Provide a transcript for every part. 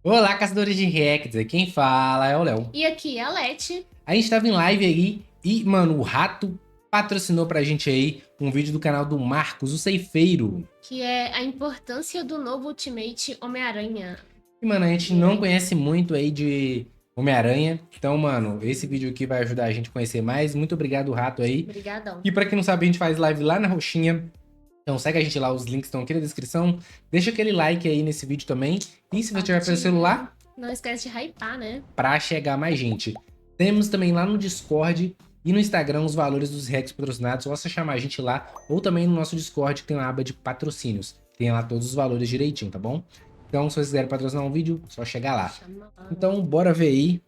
Olá, caçadores de reacts, quem fala é o Léo. E aqui é a Leti. A gente tava em live aí e, mano, o Rato patrocinou pra gente aí um vídeo do canal do Marcos, o Ceifeiro. Que é a importância do novo Ultimate Homem-Aranha. E, mano, a gente não conhece muito aí de Homem-Aranha, então, mano, esse vídeo aqui vai ajudar a gente a conhecer mais. Muito obrigado, Rato, aí. Obrigadão. E pra quem não sabe, a gente faz live lá na Roxinha. Então segue a gente lá, os links estão aqui na descrição. Deixa aquele like aí nesse vídeo também. E se você tiver pelo celular, não esquece de hypar, né? Pra chegar mais gente. Temos também lá no Discord e no Instagram os valores dos reacts patrocinados. Só você chamar a gente lá, ou também no nosso Discord que tem uma aba de patrocínios. Tem lá todos os valores direitinho, tá bom? Então, se vocês quiserem patrocinar um vídeo, só chegar lá. Então, bora ver aí.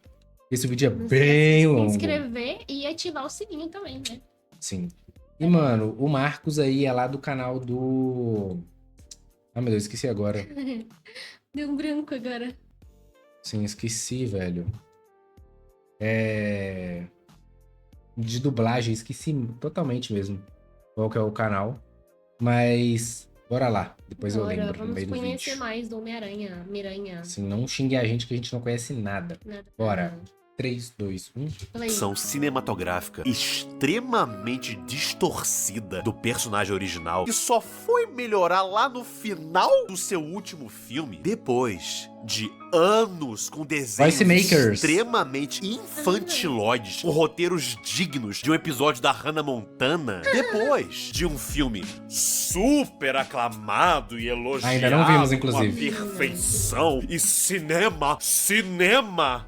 Esse vídeo é bem longo. Se inscrever e ativar o sininho também, né? Sim. E, mano, o Marcos aí é lá do canal do... Ah, meu Deus, esqueci agora. Deu um branco agora. Sim, esqueci, velho. De dublagem, esqueci totalmente mesmo qual que é o canal. Mas, bora lá. Depois eu lembro no meio do vídeo. Vamos conhecer mais do Homem-Aranha, Miranha. Assim, não xingue a gente que a gente não conhece nada. Bora. 3, 2, 1. São cinematográfica extremamente distorcida do personagem original que só foi melhorar lá no final do seu último filme, depois de anos com desenhos extremamente infantiloides, com roteiros dignos de um episódio da Hannah Montana, depois de um filme super aclamado e elogiado, ainda não vimos, inclusive, com a perfeição e cinema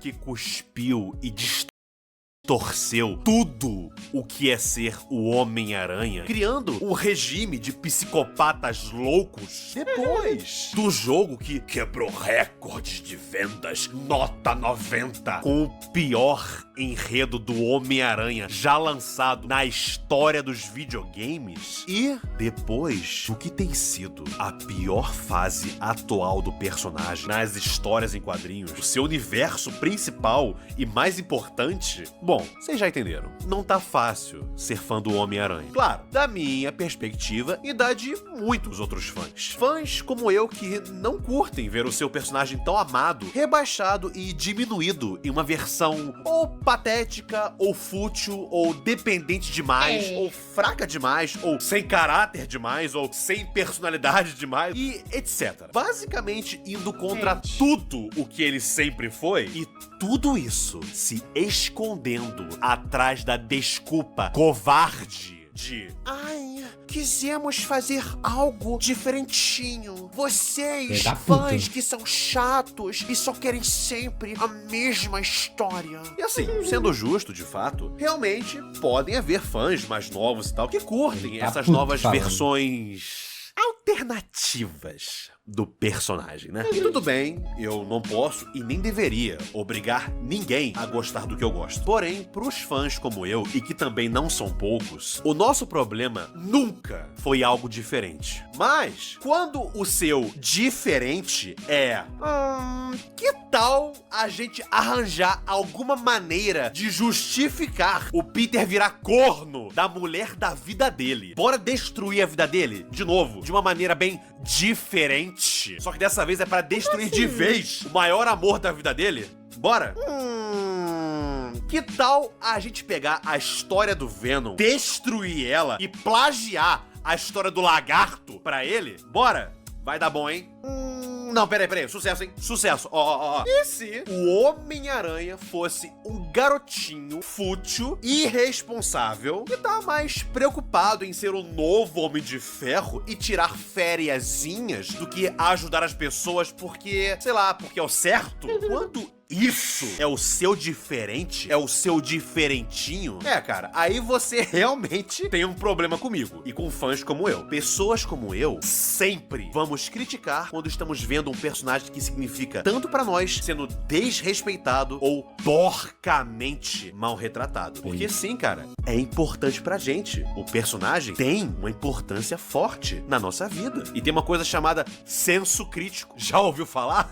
que cuspiu e distorceu tudo o que é ser o Homem-Aranha, criando um regime de psicopatas loucos depois do jogo que quebrou recordes de vendas, nota 90, com o pior enredo do Homem-Aranha já lançado na história dos videogames, e depois do que tem sido a pior fase atual do personagem nas histórias em quadrinhos, o seu universo principal e mais importante. Bom, vocês já entenderam. Não tá fácil ser fã do Homem-Aranha. Claro, da minha perspectiva e da de muitos outros fãs. Fãs como eu que não curtem ver o seu personagem tão amado, rebaixado e diminuído em uma versão ou patética, ou fútil, ou dependente demais, ou fraca demais, ou sem caráter demais, ou sem personalidade demais, e etc. Basicamente indo contra tudo o que ele sempre foi, e tudo isso se escondendo atrás da desculpa covarde de ai, quisemos fazer algo diferentinho. Vocês, fãs que são chatos e só querem sempre a mesma história. E assim, sendo justo, de fato, realmente podem haver fãs mais novos e tal que curtem essas novas versões alternativas do personagem, né? E tudo bem, eu não posso e nem deveria obrigar ninguém a gostar do que eu gosto. Porém, pros fãs como eu, e que também não são poucos, o nosso problema nunca foi algo diferente. Mas, quando o seu diferente é... que tal a gente arranjar alguma maneira de justificar o Peter virar corno da mulher da vida dele? Bora destruir a vida dele, de novo, de uma maneira bem diferente. Só que dessa vez é pra destruir de vez o maior amor da vida dele? Bora? Que tal a gente pegar a história do Venom, destruir ela e plagiar a história do Lagarto pra ele? Bora? Vai dar bom, hein? Não, peraí, sucesso, hein? Sucesso, ó. E se o Homem-Aranha fosse um garotinho fútil, irresponsável, que tá mais preocupado em ser o novo Homem de Ferro e tirar fériasinhas do que ajudar as pessoas porque, sei lá, porque é o certo? Quando isso é o seu diferente, é o seu diferentinho, cara, aí você realmente tem um problema comigo e com fãs como eu. Pessoas como eu sempre vamos criticar quando estamos vendo um personagem que significa tanto pra nós sendo desrespeitado ou porcamente mal retratado. Porque sim, cara, é importante pra gente. O personagem tem uma importância forte na nossa vida. E tem uma coisa chamada senso crítico. Já ouviu falar?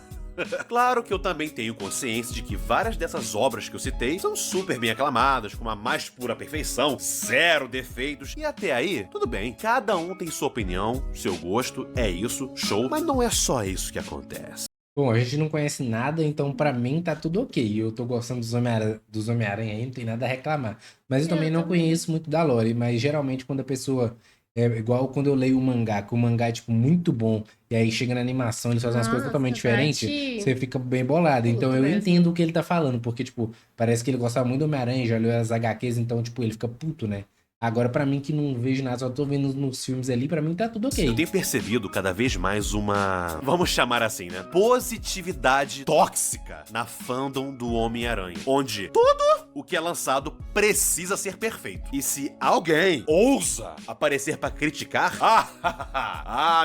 Claro que eu também tenho consciência de que várias dessas obras que eu citei são super bem aclamadas, com uma mais pura perfeição, zero defeitos, e até aí, tudo bem, cada um tem sua opinião, seu gosto, é isso, show, mas não é só isso que acontece. Bom, a gente não conhece nada, então pra mim tá tudo ok. Eu tô gostando dos Homem-Aranha aí, não tem nada a reclamar. Mas eu também Eu não também. conheço muito da lore, mas geralmente quando a pessoa. É igual quando eu leio o mangá, que o mangá é, tipo, muito bom, e aí chega na animação, eles fazem umas coisas totalmente Nossa, diferentes, você bate fica bem bolado. Então puto eu mesmo. entendo o que ele tá falando, porque, tipo, parece que ele gostava muito do Homem-Aranha, já leu as HQs, então, tipo, ele fica puto, né? Agora, pra mim, que não vejo nada, só tô vendo nos filmes ali, pra mim tá tudo Eu ok. tenho percebido cada vez mais uma, vamos chamar assim, né? Positividade tóxica na fandom do Homem-Aranha. Onde tudo o que é lançado precisa ser perfeito. E se alguém ousa aparecer pra criticar,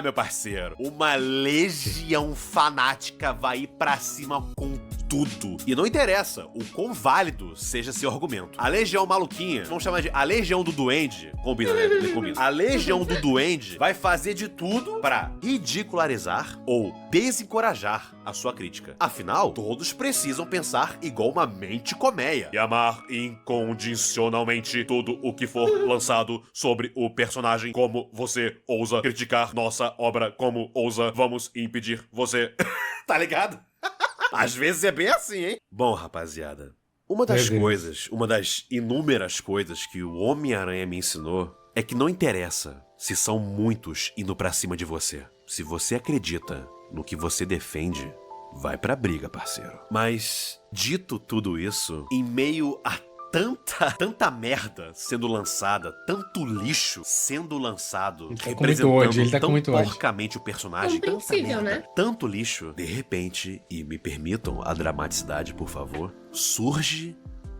meu parceiro, uma legião fanática vai ir pra cima com tudo. E não interessa o quão válido seja seu argumento. A legião maluquinha, vamos chamar de a legião do duende, combina, né? Combina. A legião do duende vai fazer de tudo pra ridicularizar ou desencorajar a sua crítica. Afinal, todos precisam pensar igual uma mente colmeia e amar incondicionalmente tudo o que for lançado sobre o personagem. Como você ousa criticar nossa obra? Como ousa vamos impedir você? Tá ligado? Às vezes é bem assim, hein? Bom, rapaziada, Meu Deus. uma das inúmeras coisas que o Homem-Aranha me ensinou é que não interessa se são muitos indo pra cima de você. Se você acredita no que você defende, vai pra briga, parceiro. Mas, dito tudo isso, em meio a tanta merda sendo lançada, tanto lixo sendo lançado, Ele tá com muito ódio, representando ele tá com tão muito ódio. porcamente o personagem, tanta Compreensível, merda, né? tanto lixo, de repente, e me permitam a dramaticidade, por favor, surge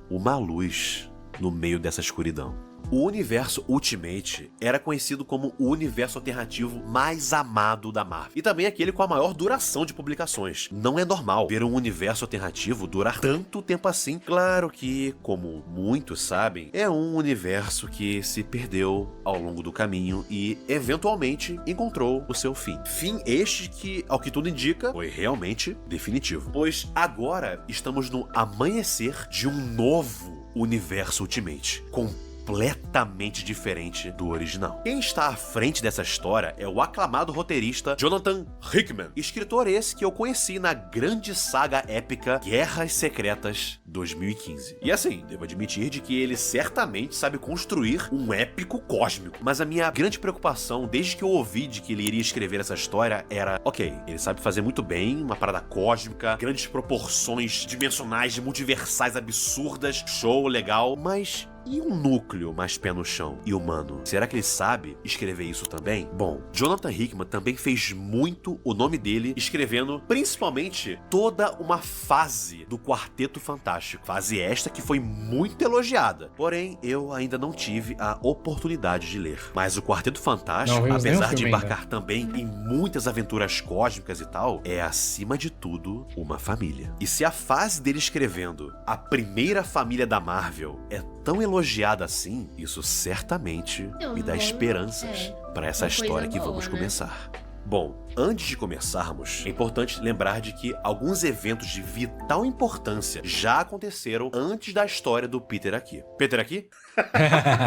uma luz no meio dessa escuridão. O universo Ultimate era conhecido como o universo alternativo mais amado da Marvel. E também aquele com a maior duração de publicações. Não é normal ver um universo alternativo durar tanto tempo assim. Claro que, como muitos sabem, é um universo que se perdeu ao longo do caminho e, eventualmente, encontrou o seu fim. Fim este que, ao que tudo indica, foi realmente definitivo. Pois agora estamos no amanhecer de um novo universo Ultimate, completamente diferente do original. Quem está à frente dessa história é o aclamado roteirista Jonathan Hickman, escritor esse que eu conheci na grande saga épica Guerras Secretas 2015. E assim, devo admitir de que ele certamente sabe construir um épico cósmico, mas a minha grande preocupação desde que eu ouvi de que ele iria escrever essa história era, ok, ele sabe fazer muito bem uma parada cósmica, grandes proporções dimensionais, multiversais absurdas, show, legal, mas e um núcleo mais pé no chão e humano? Será que ele sabe escrever isso também? Bom, Jonathan Hickman também fez muito o nome dele escrevendo principalmente toda uma fase do Quarteto Fantástico. Fase esta que foi muito elogiada. Porém, eu ainda não tive a oportunidade de ler. Mas o Quarteto Não Fantástico, vimos nenhum apesar de filme ainda. embarcar também em muitas aventuras cósmicas e tal, é acima de tudo uma família. E se a fase dele escrevendo a primeira família da Marvel é tão elogiada assim, isso certamente É um me dá bom- esperanças para essa uma coisa história que boa, vamos né? começar. Bom, antes de começarmos, é importante lembrar de que alguns eventos de vital importância já aconteceram antes da história do Peter aqui. Peter aqui?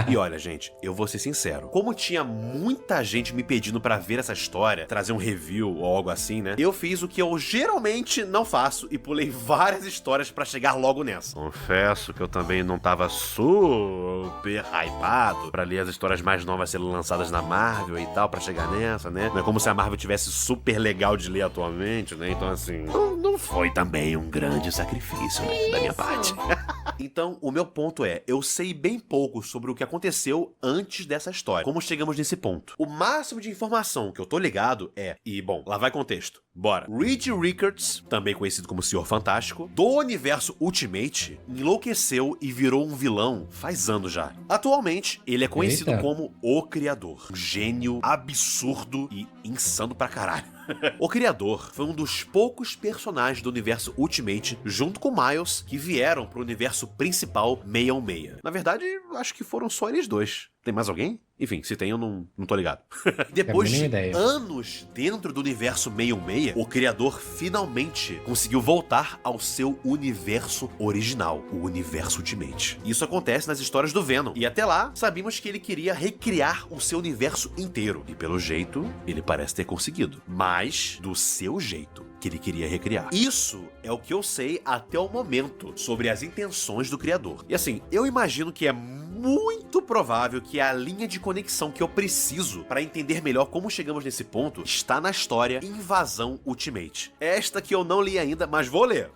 E olha, gente, eu vou ser sincero. Como tinha muita gente me pedindo pra ver essa história, trazer um review ou algo assim, né? Eu fiz o que eu geralmente não faço e pulei várias histórias pra chegar logo nessa. Confesso que eu também não tava super hypado pra ler as histórias mais novas sendo lançadas na Marvel e tal, pra chegar nessa, né? Não é como se a Marvel tivesse super legal de ler atualmente, né? Então, assim, não foi também um grande sacrifício, né, da minha parte. Então, o meu ponto é, eu sei bem pouco sobre o que aconteceu antes dessa história. Como chegamos nesse ponto? O máximo de informação que eu tô ligado é, e bom, lá vai contexto. Bora. Reed Richards, também conhecido como Senhor Fantástico, do universo Ultimate, enlouqueceu e virou um vilão faz anos já. Atualmente, ele é conhecido Eita. como o Criador. Um gênio absurdo e insano pra caralho. O Criador foi um dos poucos personagens do universo Ultimate, junto com Miles, que vieram pro universo principal 616. Na verdade, acho que foram só eles dois. Tem mais alguém? Enfim, se tem, eu não tô ligado. Depois de anos dentro do universo 616, o criador finalmente conseguiu voltar ao seu universo original, o universo Ultimate. Isso acontece nas histórias do Venom. E até lá, sabíamos que ele queria recriar o seu universo inteiro. E pelo jeito, ele parece ter conseguido. Mas do seu jeito que ele queria recriar. Isso é o que eu sei até o momento sobre as intenções do criador. E assim, eu imagino que é muito provável que a linha de conexão que eu preciso para entender melhor como chegamos nesse ponto está na história Invasão Ultimate. Esta que eu não li ainda, mas vou ler.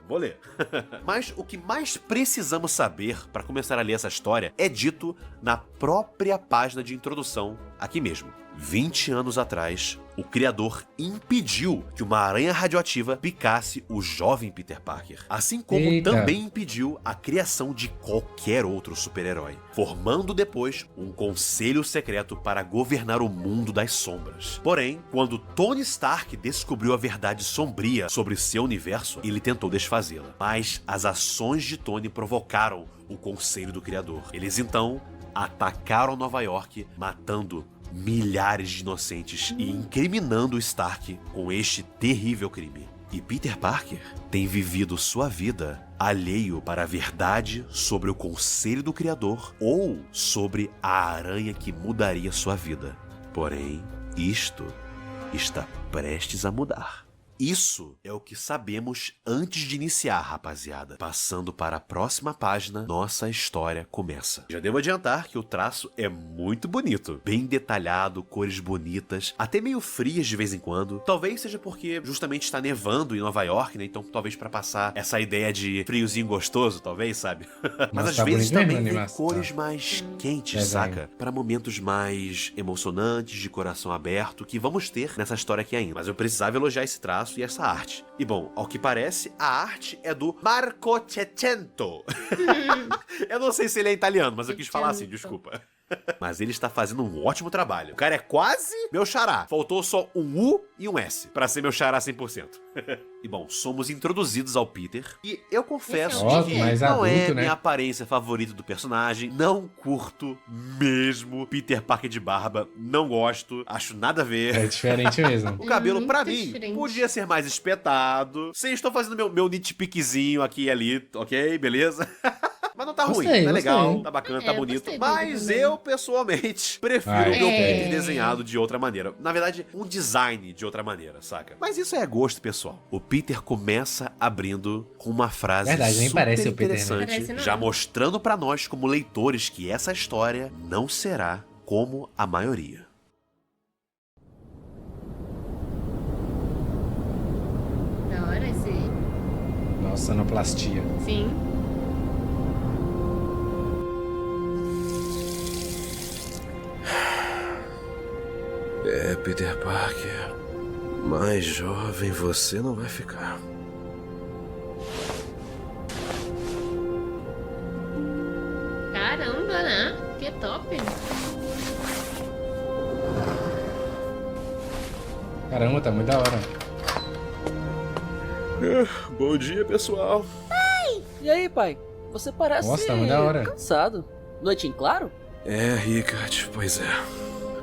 Mas o que mais precisamos saber para começar a ler essa história é dito na própria página de introdução aqui mesmo. 20 anos atrás, o criador impediu que uma aranha radioativa picasse o jovem Peter Parker, assim como também impediu a criação de qualquer outro super-herói, formando depois um conselho secreto para governar o mundo das sombras. Porém, quando Tony Stark descobriu a verdade sombria sobre seu universo, ele tentou desfazê-la. Mas as ações de Tony provocaram o conselho do criador. Eles então atacaram Nova York, matando milhares de inocentes e incriminando Stark com este terrível crime. E Peter Parker tem vivido sua vida alheio para a verdade sobre o conselho do criador ou sobre a aranha que mudaria sua vida. Porém, isto está prestes a mudar. Isso é o que sabemos antes de iniciar, rapaziada. Passando para a próxima página, nossa história começa. Já devo adiantar que o traço é muito bonito. Bem detalhado, cores bonitas, até meio frias de vez em quando. Talvez seja porque justamente está nevando em Nova York, né? Então talvez para passar essa ideia de friozinho gostoso, talvez, sabe? Mas às vezes também tem cores mais quentes, saca? Para momentos mais emocionantes, de coração aberto, que vamos ter nessa história aqui ainda. Mas eu precisava elogiar esse traço e essa arte. E bom, ao que parece, a arte é do Marco Cecchetto. Eu não sei se ele é italiano, mas eu quis falar assim, desculpa. Mas ele está fazendo um ótimo trabalho. O cara é quase meu xará. Faltou só um U e um S para ser meu xará 100%. E bom, somos introduzidos ao Peter. E eu confesso que não é minha aparência favorita do personagem. Não curto mesmo Peter Parker de barba. Não gosto. Acho nada a ver. É diferente mesmo. O cabelo, pra mim, podia ser mais espetado. Sim, estou fazendo meu nitpickzinho aqui e ali, ok? Beleza? Mas não tá ruim, tá legal, tá bacana, tá bonito. Mas eu, pessoalmente, prefiro o meu Peter desenhado de outra maneira. Na verdade, um design de outra maneira, saca? Mas isso é gosto pessoal. O Peter começa abrindo com uma frase super interessante, já mostrando pra nós, como leitores, que essa história não será como a maioria. Da hora esse... Nossa, sonoplastia. Sim. É, Peter Parker, mais jovem você não vai ficar. Caramba, né? Que top. Caramba, tá muito da hora. Bom dia, pessoal. Pai! E aí, pai? Você parece tá muito da hora. Cansado. Noite em claro? É, Rickard, pois é.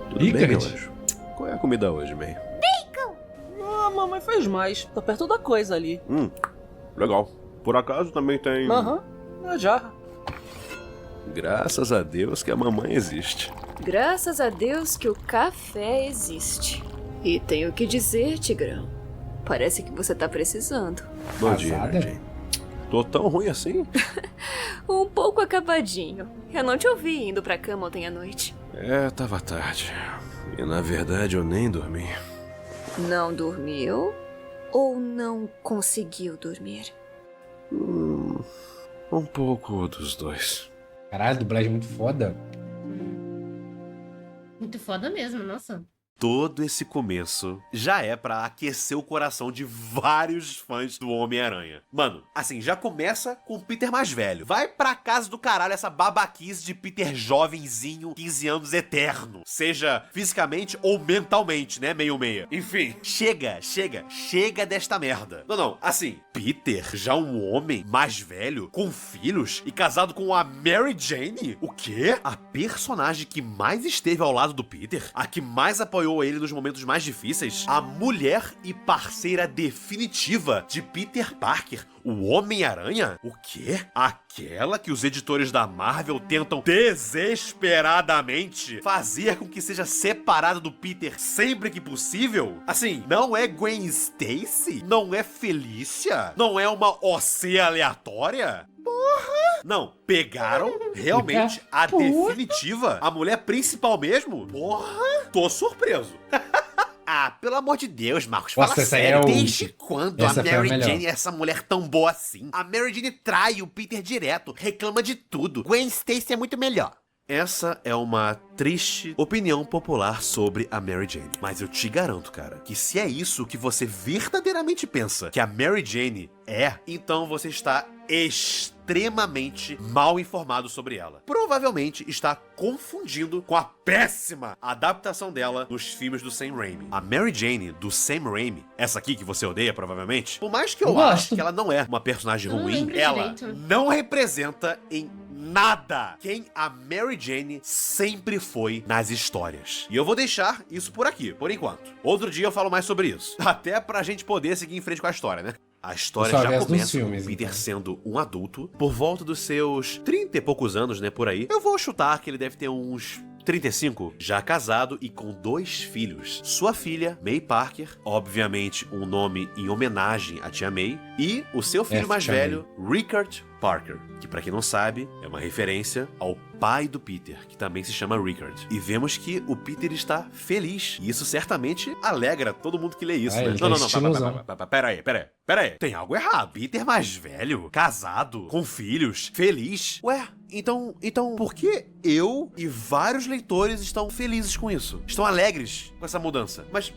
Tudo bem, meu anjo? Qual é a comida hoje, May? Bacon! Ah, mamãe fez mais. Tá perto da coisa ali. Legal. Por acaso também tem... a jarra. Graças a Deus que a mamãe existe. Graças a Deus que o café existe. E tenho que dizer, Tigrão, parece que você tá precisando. Bom dia, Nardinho. Tô tão ruim assim? Um pouco acabadinho. Eu não te ouvi indo pra cama ontem à noite. É, tava tarde. E na verdade eu nem dormi. Não dormiu? Ou não conseguiu dormir? Um pouco dos dois. Caralho, dublagem muito foda. Muito foda mesmo, nossa. todo esse começo já é pra aquecer o coração de vários fãs do Homem-Aranha. Mano, assim, já começa com o Peter mais velho. Vai pra casa do caralho essa babaquice de Peter jovenzinho, 15 anos eterno. Seja fisicamente ou mentalmente, né? Meio-meia. Enfim, chega desta merda. Não, assim, Peter, já um homem mais velho, com filhos e casado com a Mary Jane? O quê? A personagem que mais esteve ao lado do Peter? A que mais apoiou ele nos momentos mais difíceis? A mulher e parceira definitiva de Peter Parker, o Homem-Aranha? O quê? Aquela que os editores da Marvel tentam desesperadamente fazer com que seja separada do Peter sempre que possível? Assim, não é Gwen Stacy? Não é Felícia? Não é uma OC aleatória? Não, pegaram realmente a definitiva, a mulher principal mesmo? Porra, tô surpreso. Ah, pelo amor de Deus, Marcos, fala Nossa, sério. essa é Desde quando essa a foi a Mary melhor. Jane é essa mulher tão boa assim? A Mary Jane trai o Peter direto, reclama de tudo. Gwen Stacy é muito melhor. Essa é uma triste opinião popular sobre a Mary Jane. Mas eu te garanto, cara, que se é isso que você verdadeiramente pensa que a Mary Jane é, então você está extremamente mal informado sobre ela. Provavelmente está confundindo com a péssima adaptação dela nos filmes do Sam Raimi. A Mary Jane do Sam Raimi, essa aqui que você odeia provavelmente, por mais que eu Gosto. ache que ela não é uma personagem Eu não ruim, lembro ela direito. não representa em nada quem a Mary Jane sempre foi nas histórias. E eu vou deixar isso por aqui, por enquanto. Outro dia eu falo mais sobre isso. Até pra gente poder seguir em frente com a história, né? A história Só já vez dos começa filmes, com o Peter então. sendo um adulto, por volta dos seus 30 e poucos anos, né, por aí. Eu vou chutar que ele deve ter uns 35, já casado e com 2 filhos. Sua filha, May Parker, obviamente um nome em homenagem à tia May, e o seu filho mais tia velho, Rickard Parker, que pra quem não sabe, é uma referência ao pai do Peter, que também se chama Rickard. E vemos que o Peter está feliz, e isso certamente alegra todo mundo que lê isso, né? Ele tá estilosão. Pera aí. Tem algo errado. Peter mais velho, casado, com filhos, feliz. Ué, então, por que eu e vários leitores estão felizes com isso? Estão alegres com essa mudança? Mas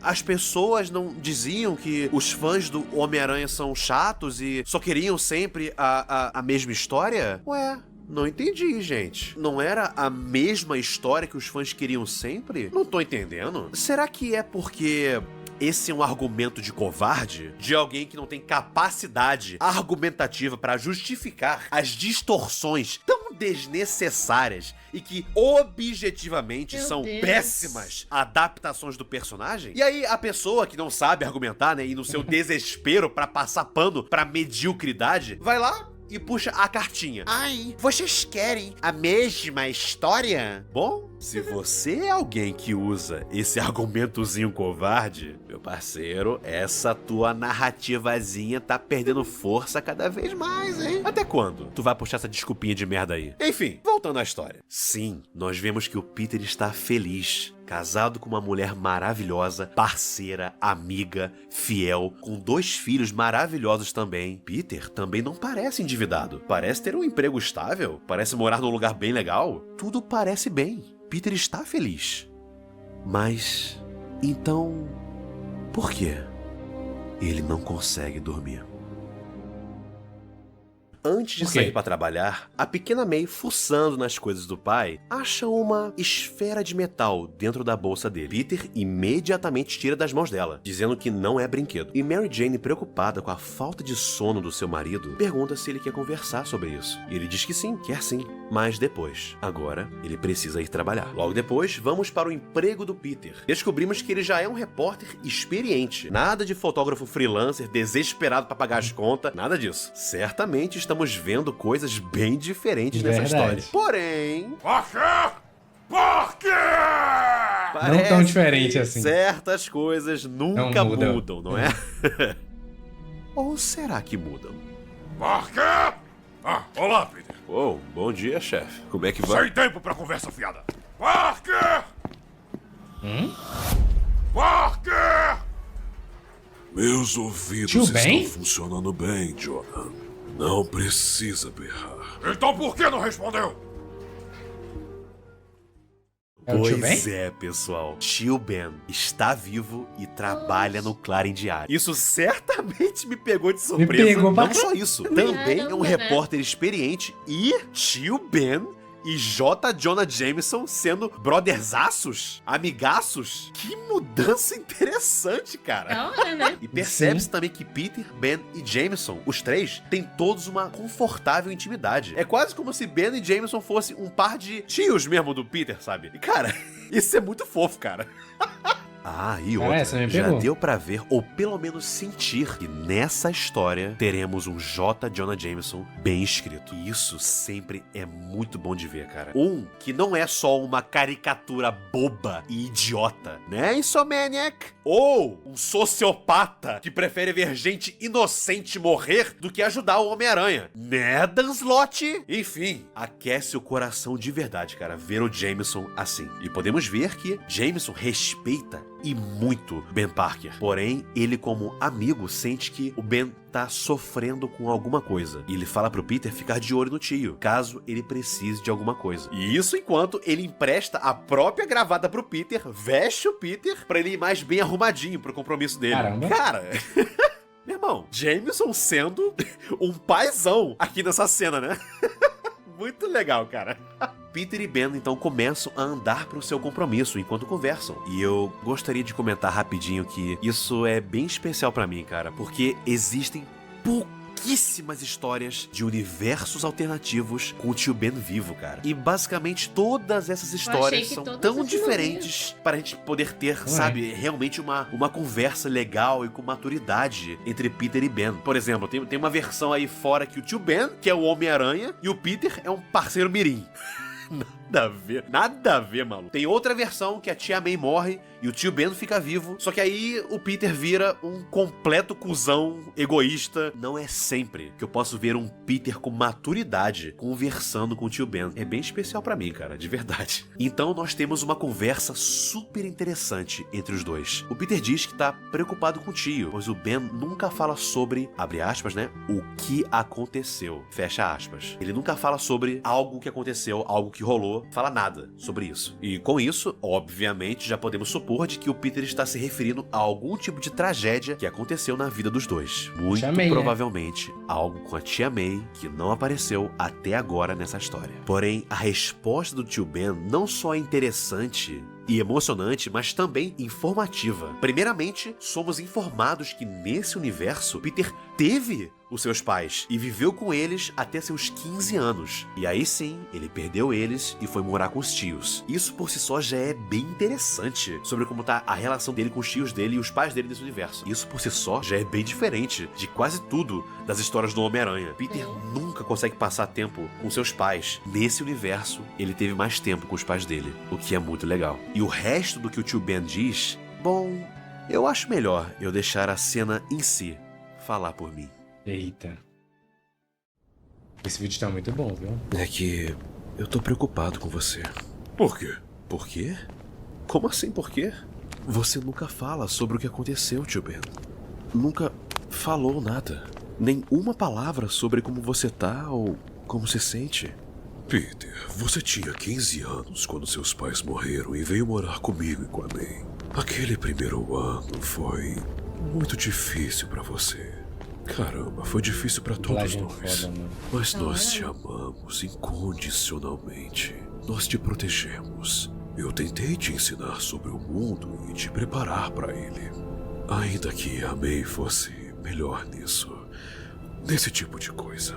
as pessoas não diziam que os fãs do Homem-Aranha são chatos e só queriam sempre a mesma história? Ué, não entendi, gente. Não era a mesma história que os fãs queriam sempre? Não tô entendendo. Será que é porque esse é um argumento de covarde? De alguém que não tem capacidade argumentativa pra justificar as distorções tão desnecessárias e que objetivamente Meu são Deus. péssimas adaptações do personagem? E aí a pessoa que não sabe argumentar, né, e no seu desespero pra passar pano pra mediocridade, vai lá e puxa a cartinha. Ai, vocês querem a mesma história? Bom, se você é alguém que usa esse argumentozinho covarde, meu parceiro, essa tua narrativazinha tá perdendo força cada vez mais, hein? Até quando tu vai puxar essa desculpinha de merda aí? Enfim, voltando à história. Sim, nós vemos que o Peter está feliz, casado com uma mulher maravilhosa, parceira, amiga, fiel, com 2 filhos maravilhosos também. Peter também não parece endividado. Parece ter um emprego estável, parece morar num lugar bem legal. Tudo parece bem. Peter está feliz. Mas, então, por quê? Ele não consegue dormir. Antes de Por quê? sair pra trabalhar, a pequena May, fuçando nas coisas do pai, acha uma esfera de metal dentro da bolsa dele. Peter imediatamente tira das mãos dela, dizendo que não é brinquedo. E Mary Jane, preocupada com a falta de sono do seu marido, pergunta se ele quer conversar sobre isso. E ele diz que sim, quer sim, mas depois. Agora, ele precisa ir trabalhar. Logo depois, vamos para o emprego do Peter. Descobrimos que ele já é um repórter experiente. Nada de fotógrafo freelancer desesperado pra pagar as contas, nada disso. Certamente estamos vendo coisas bem diferentes nessa Verdade. história. Porém, Não tão parece diferente que assim. certas coisas nunca Não mudam. mudam, não é? Ou será que mudam? Parker! Ah, olá, Peter. Oh, bom dia, chefe. Como é que vai? Sem tempo pra conversa fiada. Parker! Parker! Meus ouvidos Tio estão Ben? funcionando bem, Jonah. Não precisa berrar. Então por que não respondeu? É o tio Pois Ben? é, pessoal. Tio Ben está vivo e trabalha no Clarim Diário. Isso certamente me pegou de surpresa. pegou pra Não só isso, também é um Caramba, né? repórter experiente e Tio Ben e J. Jonah Jameson sendo brotherzaços, amigaços. Que mudança interessante, cara. Da hora, né? E percebe-se também que Peter, Ben e Jameson, os três, têm todos uma confortável intimidade. É quase como se Ben e Jameson fossem um par de tios mesmo do Peter, sabe? E, cara, isso é muito fofo, cara. Ah, e outra, essa me já pegou. deu pra ver, ou pelo menos sentir, que nessa história teremos um J. Jonah Jameson bem escrito. E isso sempre é muito bom de ver, cara. Um que não é só uma caricatura boba e idiota, né, Insomniac? Ou um sociopata que prefere ver gente inocente morrer do que ajudar o Homem-Aranha, né, Dan Slott? Enfim, aquece o coração de verdade, cara, ver o Jameson assim. E podemos ver que Jameson respeita e muito Ben Parker. Porém, ele como amigo sente que o Ben tá sofrendo com alguma coisa. E ele fala pro Peter ficar de olho no tio, caso ele precise de alguma coisa. E isso enquanto ele empresta a própria gravata pro Peter, veste o Peter pra ele ir mais bem arrumadinho pro compromisso dele. Caramba. Cara... Meu irmão, Jameson sendo um paizão aqui nessa cena, né? Muito legal, cara. Peter e Ben então começam a andar pro seu compromisso enquanto conversam. E eu gostaria de comentar rapidinho que isso é bem especial pra mim, cara, porque existem pouquíssimas histórias de universos alternativos com o tio Ben vivo, cara. E basicamente todas essas histórias que são todas tão as diferentes para a gente poder ter, sabe, realmente uma conversa legal e com maturidade entre Peter e Ben. Por exemplo, tem uma versão aí fora que o tio Ben, que é o Homem-Aranha, e o Peter é um parceiro mirim. Nada a ver, maluco. Tem outra versão que a tia May morre e o tio Ben fica vivo, só que aí o Peter vira um completo cuzão egoísta. Não é sempre que eu posso ver um Peter com maturidade conversando com o tio Ben. É bem especial pra mim, cara, de verdade. Então nós temos uma conversa super interessante entre os dois. O Peter diz que tá preocupado com o tio, pois o Ben nunca fala sobre, abre aspas, né, o que aconteceu, fecha aspas. Ele nunca fala sobre algo que aconteceu, algo que rolou, fala nada sobre isso. E com isso, obviamente, já podemos supor de que o Peter está se referindo a algum tipo de tragédia que aconteceu na vida dos dois. Muito Tia May, provavelmente algo com a tia May que não apareceu até agora nessa história. Porém, a resposta do tio Ben não só é interessante e emocionante, mas também informativa. Primeiramente, somos informados que nesse universo, Peter teve os seus pais e viveu com eles até seus 15 anos. E aí sim, ele perdeu eles e foi morar com os tios. Isso por si só já é bem interessante sobre como tá a relação dele com os tios dele e os pais dele nesse universo. Isso por si só já é bem diferente de quase tudo das histórias do Homem-Aranha. Peter nunca consegue passar tempo com seus pais. Nesse universo, ele teve mais tempo com os pais dele, o que é muito legal. E o resto do que o tio Ben diz, bom, eu acho melhor eu deixar a cena em si falar por mim. Eita. Esse vídeo tá muito bom, viu? É que eu tô preocupado com você. Por quê? Por quê? Como assim por quê? Você nunca fala sobre o que aconteceu, tio Ben. Nunca falou nada. Nem uma palavra sobre como você tá ou como se sente. Peter, você tinha 15 anos quando seus pais morreram e veio morar comigo e com a May. Aquele primeiro ano foi muito difícil pra você. Caramba, foi difícil pra todos Dublagem nós. foda, mano. Mas nós te amamos incondicionalmente. Nós te protegemos. Eu tentei te ensinar sobre o mundo e te preparar pra ele. Ainda que a May fosse melhor nisso. Nesse tipo de coisa.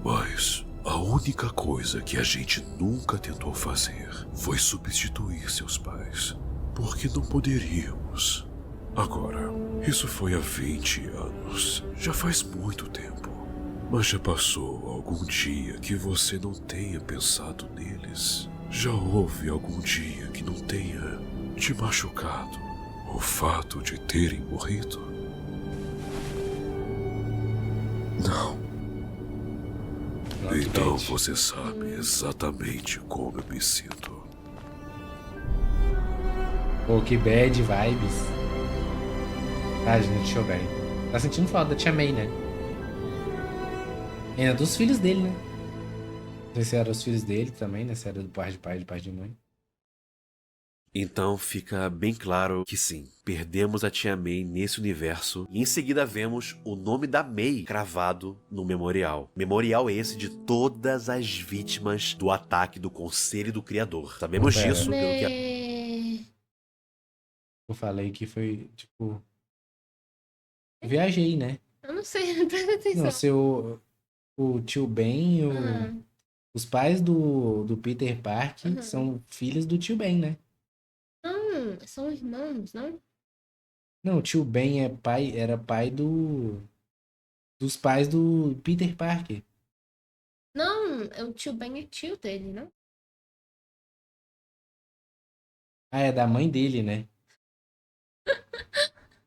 Mas a única coisa que a gente nunca tentou fazer foi substituir seus pais. Porque não poderíamos. Agora, isso foi há 20 anos. Já faz muito tempo. Mas já passou algum dia que você não tenha pensado neles? Já houve algum dia que não tenha te machucado o fato de terem morrido? Não. Então Bad. você sabe exatamente como eu me sinto. Pô, que bad vibes. Tadinho, deixa eu ver. Tá sentindo falta da tia May, né? E ainda dos filhos dele, né? Não sei se eram os filhos dele também, né? Se era do pai de pai, de pai de mãe. Então fica bem claro que sim, perdemos a tia May nesse universo e em seguida vemos o nome da May cravado no memorial. Memorial esse de todas as vítimas do ataque do Conselho do Criador. Sabemos Pera. disso pelo que a... Eu falei que foi, tipo... Viajei, né? Eu não sei, presta atenção. Não, o tio Ben, os pais do Peter Parker Uhum. são filhos do tio Ben, né? Não, são irmãos, não? Não, o tio Ben era pai dos pais do Peter Parker. Não, o tio Ben é tio dele, não? Ah, é da mãe dele, né?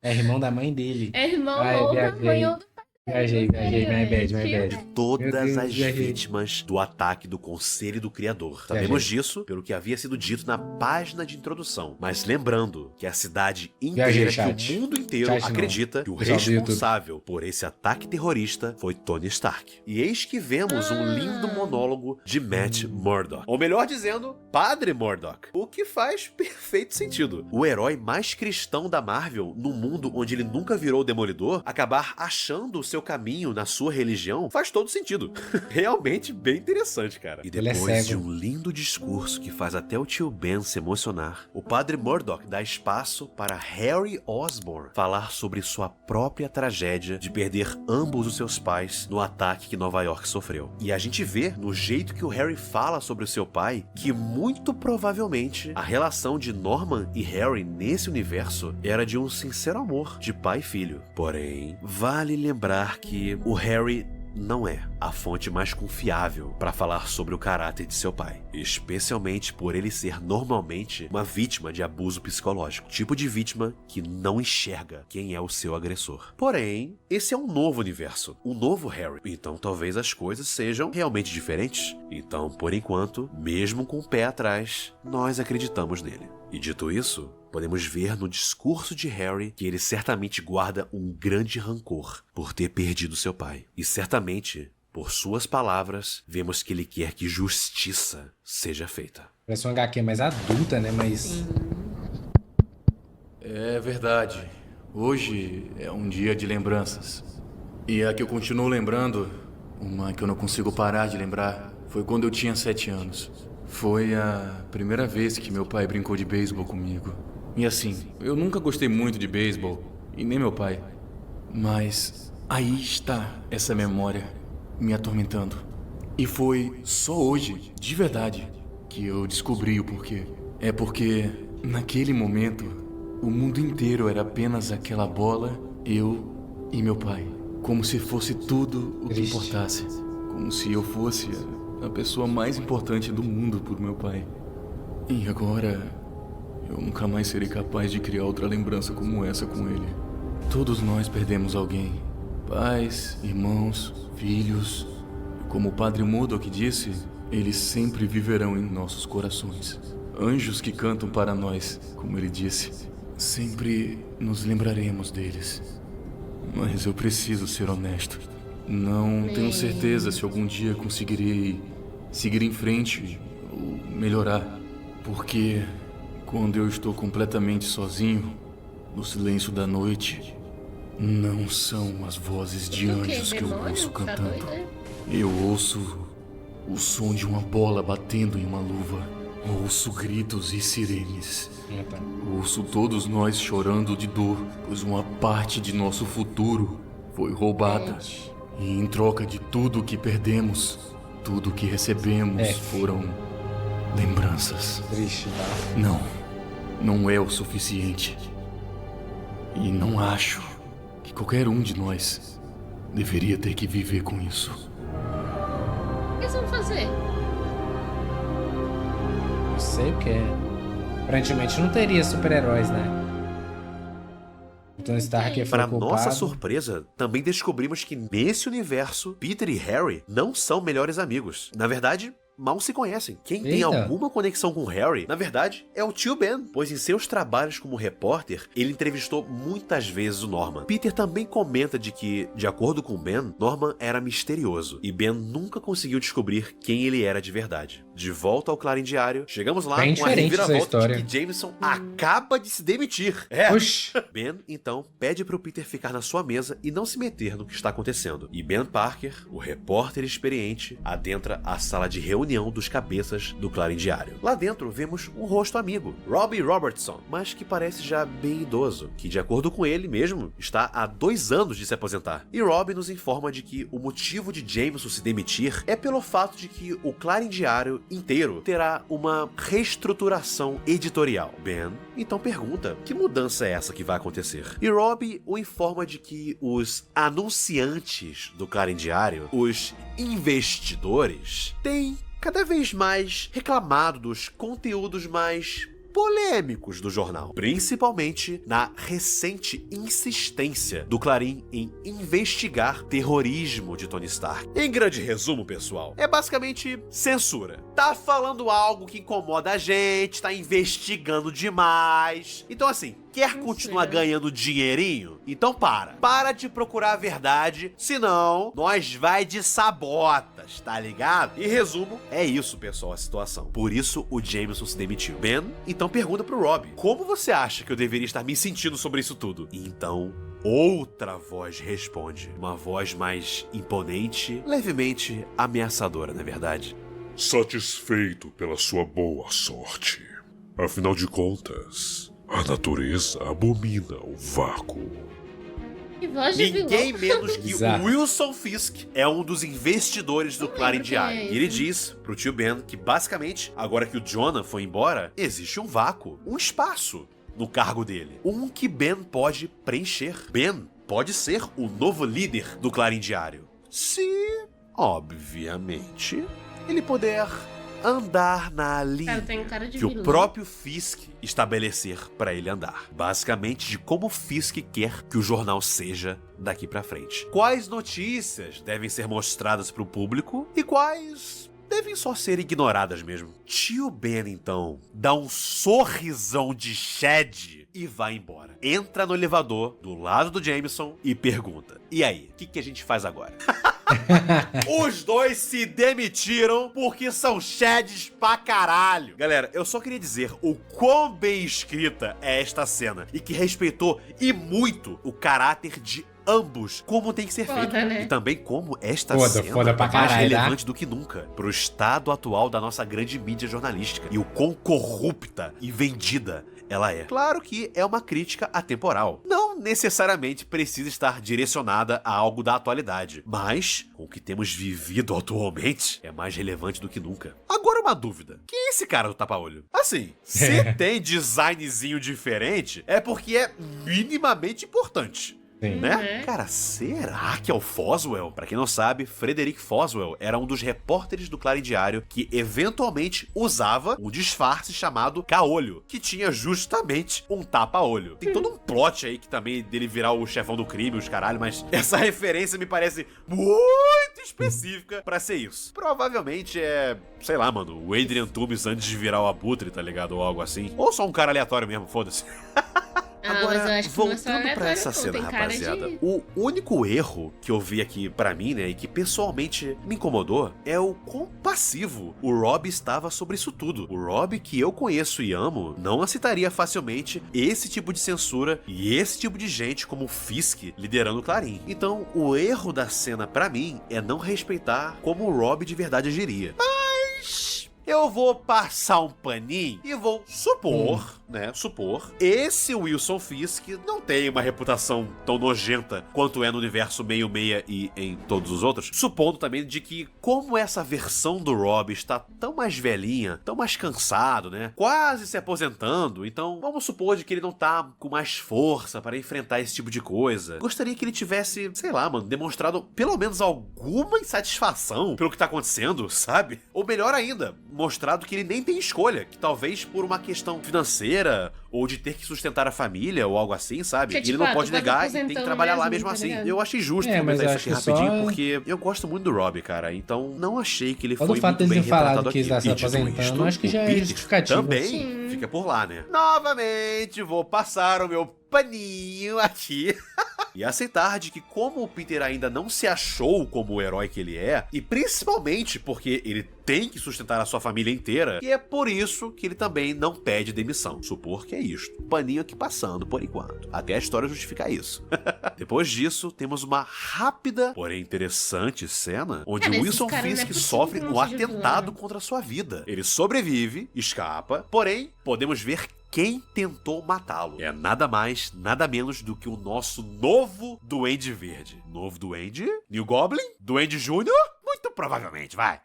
É irmão da mãe dele. É irmão Ah, ou da viajei. mãe ou do pai. Viajei, my bad. de todas Meu Deus, as viajei. vítimas do ataque do Conselho do Criador. Sabemos disso pelo que havia sido dito na página de introdução. Mas lembrando que a cidade inteira, Viajei, que chat. o mundo inteiro Chat não. acredita que o Pessoal do YouTube. responsável por esse ataque terrorista foi Tony Stark. E eis que vemos um lindo monólogo de Matt Murdock. Ou melhor dizendo, Padre Murdock. O que faz perfeito sentido. O herói mais cristão da Marvel, num mundo onde ele nunca virou Demolidor, acabar achando o seu caminho na sua religião, faz todo sentido. Realmente bem interessante, cara. E Ele é depois de cego. um lindo discurso que faz até o tio Ben se emocionar, o Padre Murdock dá espaço para Harry Osborn falar sobre sua própria tragédia de perder ambos os seus pais no ataque que Nova York sofreu. E a gente vê, no jeito que o Harry fala sobre o seu pai, que muito provavelmente a relação de Norman e Harry nesse universo era de um sincero amor de pai e filho. Porém, vale lembrar que o Harry não é a fonte mais confiável para falar sobre o caráter de seu pai, especialmente por ele ser normalmente uma vítima de abuso psicológico, tipo de vítima que não enxerga quem é o seu agressor. Porém, esse é um novo universo, um novo Harry, então talvez as coisas sejam realmente diferentes. Então, por enquanto, mesmo com o pé atrás, nós acreditamos nele. E dito isso, podemos ver no discurso de Harry que ele certamente guarda um grande rancor por ter perdido seu pai. E certamente, por suas palavras, vemos que ele quer que justiça seja feita. Parece uma HQ mais adulta, né? Mas... É verdade. Hoje é um dia de lembranças. E a que eu continuo lembrando, uma que eu não consigo parar de lembrar, foi quando eu tinha 7 anos. Foi a primeira vez que meu pai brincou de beisebol comigo. E assim, eu nunca gostei muito de beisebol, e nem meu pai. Mas aí está essa memória me atormentando. E foi só hoje, de verdade, que eu descobri o porquê. É porque, naquele momento, o mundo inteiro era apenas aquela bola, eu e meu pai. Como se fosse tudo o que Triste. importasse. Como se eu fosse a pessoa mais importante do mundo por meu pai. E agora, eu nunca mais serei capaz de criar outra lembrança como essa com ele. Todos nós perdemos alguém. Pais, irmãos, filhos. Como o Padre Murdock disse, eles sempre viverão em nossos corações. Anjos que cantam para nós, como ele disse. Sempre nos lembraremos deles. Mas eu preciso ser honesto. Não tenho certeza se algum dia conseguirei seguir em frente ou melhorar. Porque quando eu estou completamente sozinho, no silêncio da noite, não são as vozes de O quê? anjos que eu Demônio? ouço Tá cantando. doido, é? Eu ouço o som de uma bola batendo em uma luva. Ouço gritos e sirenes. Ah, tá. Ouço todos nós chorando de dor, pois uma parte de nosso futuro foi roubada. E em troca de tudo que perdemos, tudo que recebemos foram lembranças. Triste, tá? Não é o suficiente. E não acho que qualquer um de nós deveria ter que viver com isso. O que eles vão fazer? Não sei o que é. Aparentemente não teria super-heróis, né? Então Stark foi Para culpado. nossa surpresa, também descobrimos que nesse universo, Peter e Harry não são melhores amigos. Na verdade, mal se conhecem. Quem tem Eita. alguma conexão com Harry, na verdade, é o tio Ben, pois em seus trabalhos como repórter, ele entrevistou muitas vezes o Norman. Peter também comenta de que, de acordo com Ben, Norman era misterioso, e Ben nunca conseguiu descobrir quem ele era de verdade. De volta ao Clarim Diário, chegamos lá Bem com a diferente essa reviravolta história. de que Jameson acaba de se demitir. É. Oxi. Ben, então, pede pro Peter ficar na sua mesa e não se meter no que está acontecendo. E Ben Parker, o repórter experiente, adentra a sala de reunião dos cabeças do Clarim Diário. Lá dentro, vemos um rosto amigo, Robbie Robertson, mas que parece já bem idoso, que de acordo com ele mesmo, está há 2 anos de se aposentar. E Robbie nos informa de que o motivo de Jameson se demitir é pelo fato de que o Clarim Diário inteiro terá uma reestruturação editorial. Ben então pergunta que mudança é essa que vai acontecer. E Robbie o informa de que os anunciantes do Clarim Diário, os investidores, têm cada vez mais reclamado dos conteúdos mais polêmicos do jornal, principalmente na recente insistência do Clarim em investigar terrorismo de Tony Stark. Em grande resumo, pessoal, é basicamente censura. Tá falando algo que incomoda a gente, tá investigando demais. Então assim, quer continuar ganhando dinheirinho? Então para de procurar a verdade, senão nós vai de sabotas, tá ligado? Em resumo, é isso, pessoal, a situação. Por isso o Jameson se demitiu. Ben então pergunta pro Robbie: como você acha que eu deveria estar me sentindo sobre isso tudo? E então outra voz responde, uma voz mais imponente, levemente ameaçadora, na verdade. Satisfeito pela sua boa sorte. Afinal de contas, a natureza abomina o vácuo. Que voz de Ninguém vilão. menos que Exato. o Wilson Fisk é um dos investidores do Não Clarim lembro quem Diário. é E ele esse. diz pro tio Ben que basicamente, agora que o Jonah foi embora, existe um vácuo, um espaço no cargo dele. Um que Ben pode preencher. Ben pode ser o novo líder do Clarim Diário. Se, obviamente, ele puder andar na linha Cara, tem cara de que o vilão. próprio Fisk estabelecer pra ele andar. Basicamente, de como o Fisk quer que o jornal seja daqui pra frente. Quais notícias devem ser mostradas pro público e quais devem só ser ignoradas mesmo. Tio Ben, então, dá um sorrisão de Shed e vai embora. Entra no elevador do lado do Jameson e pergunta: e aí, o que a gente faz agora? Os dois se demitiram porque são Sheds pra caralho. Galera, eu só queria dizer o quão bem escrita é esta cena e que respeitou e muito o caráter de ambos, como tem que ser Foda, feito. né? E também como esta Foda, cena foda pra é mais caralho, relevante do que nunca pro estado atual da nossa grande mídia jornalística e o quão corrupta e vendida ela é. Claro que é uma crítica atemporal. Não necessariamente precisa estar direcionada a algo da atualidade, mas com o que temos vivido atualmente é mais relevante do que nunca. Agora uma dúvida: quem é esse cara do tapa-olho? Assim, se tem designzinho diferente, é porque é minimamente importante. Sim. Né? Cara, será que é o Foswell? Pra quem não sabe, Frederick Foswell era um dos repórteres do Clarim Diário que eventualmente usava um disfarce chamado caolho, que tinha justamente um tapa-olho. Tem todo um plot aí que também dele virar o chefão do crime, os caralho, mas essa referência me parece muito específica pra ser isso. Provavelmente é, sei lá, mano, o Adrian Toomes antes de virar o Abutre, tá ligado? Ou algo assim. Ou só um cara aleatório mesmo, foda-se. Agora, mas eu acho que não é só voltando pra aleatório, essa não, cena, tem cara rapaziada, de- o único erro que eu vi aqui pra mim, né, e que pessoalmente me incomodou, é o quão passivo o Rob estava sobre isso tudo. O Rob que eu conheço e amo não aceitaria facilmente esse tipo de censura e esse tipo de gente como o Fisk liderando o Clarim. Então, o erro da cena pra mim é não respeitar como o Rob de verdade agiria. Mas eu vou passar um paninho e vou supor, esse Wilson Fisk não tem uma reputação tão nojenta quanto é no universo meio-meia e em todos os outros, supondo também de que, como essa versão do Rob está tão mais velhinha, tão mais cansado, né, quase se aposentando, então vamos supor de que ele não tá com mais força para enfrentar esse tipo de coisa. Gostaria que ele tivesse, sei lá, mano, demonstrado pelo menos alguma insatisfação pelo que tá acontecendo, sabe? Ou melhor ainda, mostrado que ele nem tem escolha, que talvez por uma questão financeira ou de ter que sustentar a família ou algo assim, sabe? Que, E ele tipo, não ah, pode tu vai negar e tem que aposentando trabalhar lá mesmo, mesmo tá assim. ligado? Eu achei justo É, mas comentar eu isso acho aqui que rapidinho, só- porque eu gosto muito do Rob, cara. Então não achei que ele Só foi do fato muito deles bem terem falado retratado que aqui. ele tá se E dito aposentando, isto, acho que o já é Peter justificativo. também Sim. fica por lá, né? Novamente, vou passar o meu paninho aqui E aceitar de que como o Peter ainda não se achou como o herói que ele é, e principalmente porque ele tem que sustentar a sua família inteira, e é por isso que ele também não pede demissão. Supor que é isto. Paninho aqui passando, por enquanto. Até a história justificar isso. Depois disso, temos uma rápida, porém interessante cena, onde Cara, Wilson esses caras não é Fisk possível sofre que um não seja atentado vilão. contra a sua vida. Ele sobrevive, escapa, porém, podemos ver quem tentou matá-lo. É nada mais, nada menos do que o nosso novo Duende Verde. Novo Duende? New Goblin? Duende Júnior? Muito provavelmente, vai.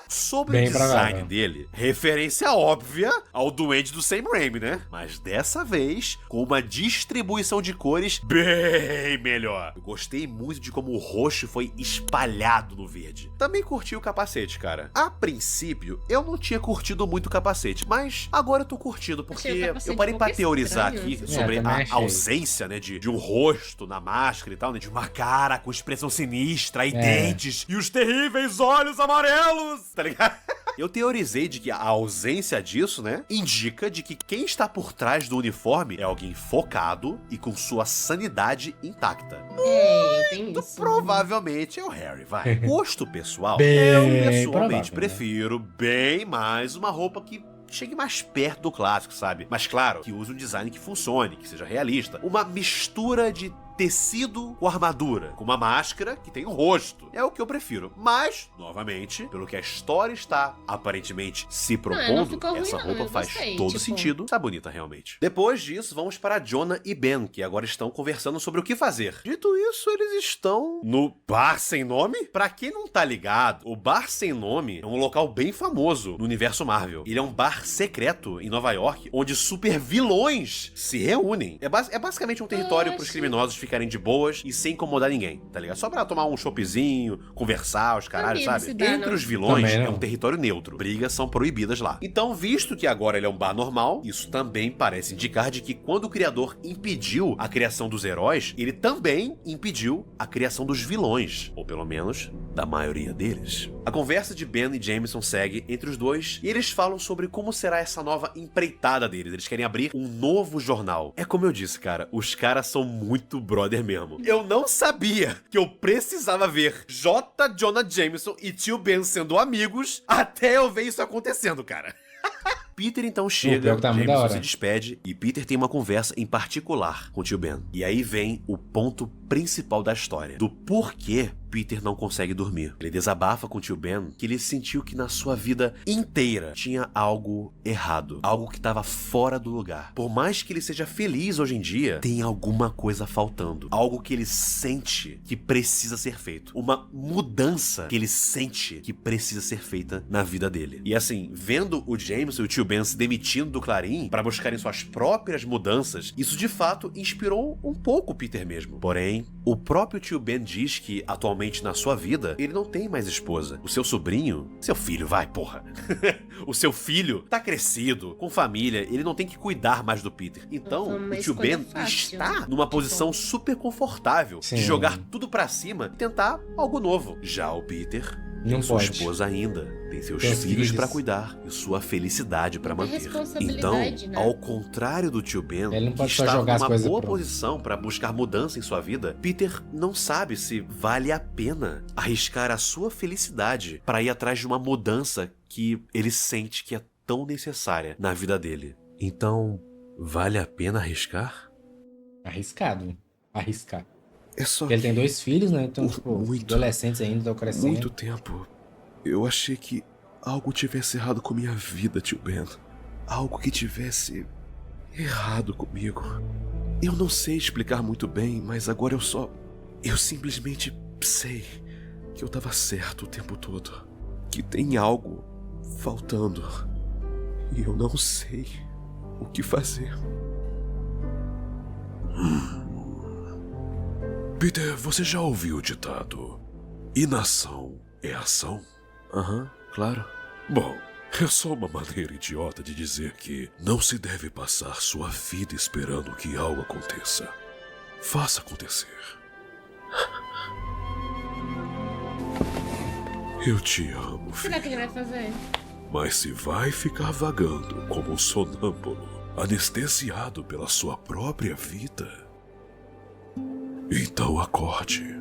Sobre Bem o design provável. dele, referência óbvia ao Duende do Sam Raimi, né? Mas dessa vez, com uma distribuição de cores bem melhor. Eu gostei muito de como o roxo foi espalhado no verde. Também curti o capacete, cara. A princípio, eu não tinha curtido muito o capacete, mas agora eu tô curtindo, porque Achei o capacete eu parei um pra pouco teorizar estranho, aqui assim. sobre também a achei. ausência, né, de um rosto na máscara e tal, né, de uma cara com expressão sinistra e É. dentes e os terríveis olhos amarelos, tá ligado? Eu teorizei de que a ausência disso, né, indica de que quem está por trás do uniforme é alguém focado e com sua sanidade intacta. Tem isso. Provavelmente é o Harry, vai. Gosto pessoal, Bem eu pessoalmente provável, né? prefiro bem mais uma roupa que chegue mais perto do clássico, sabe? Mas claro, que use um design que funcione, que seja realista. Uma mistura de tecido com armadura, com uma máscara que tem um rosto. É o que eu prefiro. Mas, novamente, pelo que a história está aparentemente se não propondo, ficou ruim, essa não, roupa eu faz gostei, todo tipo- sentido. Tá bonita, realmente. Depois disso, vamos para Jonah e Ben, que agora estão conversando sobre o que fazer. Dito isso, eles estão no Bar Sem Nome. Pra quem não tá ligado, o Bar Sem Nome é um local bem famoso no universo Marvel. Ele é um bar secreto em Nova York, onde super vilões se reúnem. É basicamente um território pros criminosos ficarem de boas e sem incomodar ninguém, tá ligado? Só pra tomar um choppzinho, conversar, os caralhos, Não, sabe? se dá, Entre não. os vilões Também é não. um território neutro. Brigas são proibidas lá. Então, visto que agora ele é um bar normal, isso também parece indicar de que quando o criador impediu a criação dos heróis, ele também impediu a criação dos vilões. Ou pelo menos, da maioria deles. A conversa de Ben e Jameson segue entre os dois e eles falam sobre como será essa nova empreitada deles. Eles querem abrir um novo jornal. É como eu disse, cara, os caras são muito brother mesmo. Eu não sabia que eu precisava ver J. Jonah Jameson e tio Ben sendo amigos até eu ver isso acontecendo, cara. Peter então chega, pior que tá muito da Jameson hora. se despede e Peter tem uma conversa em particular com o tio Ben. E aí vem o ponto principal da história, do porquê Peter não consegue dormir. Ele desabafa com o tio Ben que ele sentiu que na sua vida inteira tinha algo errado, algo que estava fora do lugar. Por mais que ele seja feliz hoje em dia, tem alguma coisa faltando, algo que ele sente que precisa ser feito, uma mudança que ele sente que precisa ser feita na vida dele. E assim, vendo o Jameson e o tio Ben se demitindo do Clarim para buscarem suas próprias mudanças, isso de fato inspirou um pouco o Peter mesmo. Porém, o próprio tio Ben diz que atualmente na sua vida ele não tem mais esposa. O seu sobrinho, seu filho, vai, porra. O seu filho tá crescido, com família, ele não tem que cuidar mais do Peter. Então, Foi uma o tio escolha Ben fácil, está né? numa posição super confortável Sim. de jogar tudo pra cima e tentar algo novo. Já o Peter Não tem sua pode. esposa ainda, tem seus Tem os filhos filhos. pra cuidar e sua felicidade pra Muita manter. Então, responsabilidade, né? ao contrário do tio Ben, Ele não pode que só estava jogar as numa coisas boa pro- posição pra buscar mudança em sua vida, Peter não sabe se vale a pena arriscar a sua felicidade pra ir atrás de uma mudança que ele sente que é tão necessária na vida dele. Então, vale a pena arriscar? Arriscado. Arriscar. É só Porque ele tem que 2 filhos, né? Então, Por tipo, muito- adolescentes ainda, estão crescendo. muito tempo eu achei que algo tivesse errado com minha vida, tio Ben. Algo que tivesse errado comigo. Eu não sei explicar muito bem, mas agora eu simplesmente sei que eu tava certo o tempo todo. Que tem algo faltando. E eu não sei o que fazer. Peter, você já ouviu o ditado? Inação é ação? Aham, claro. Bom, é só uma maneira idiota de dizer que não se deve passar sua vida esperando que algo aconteça. Faça acontecer. Eu te amo, O que filho. será que ele vai fazer? Mas se vai ficar vagando como um sonâmbulo, anestesiado pela sua própria vida, Então acorde.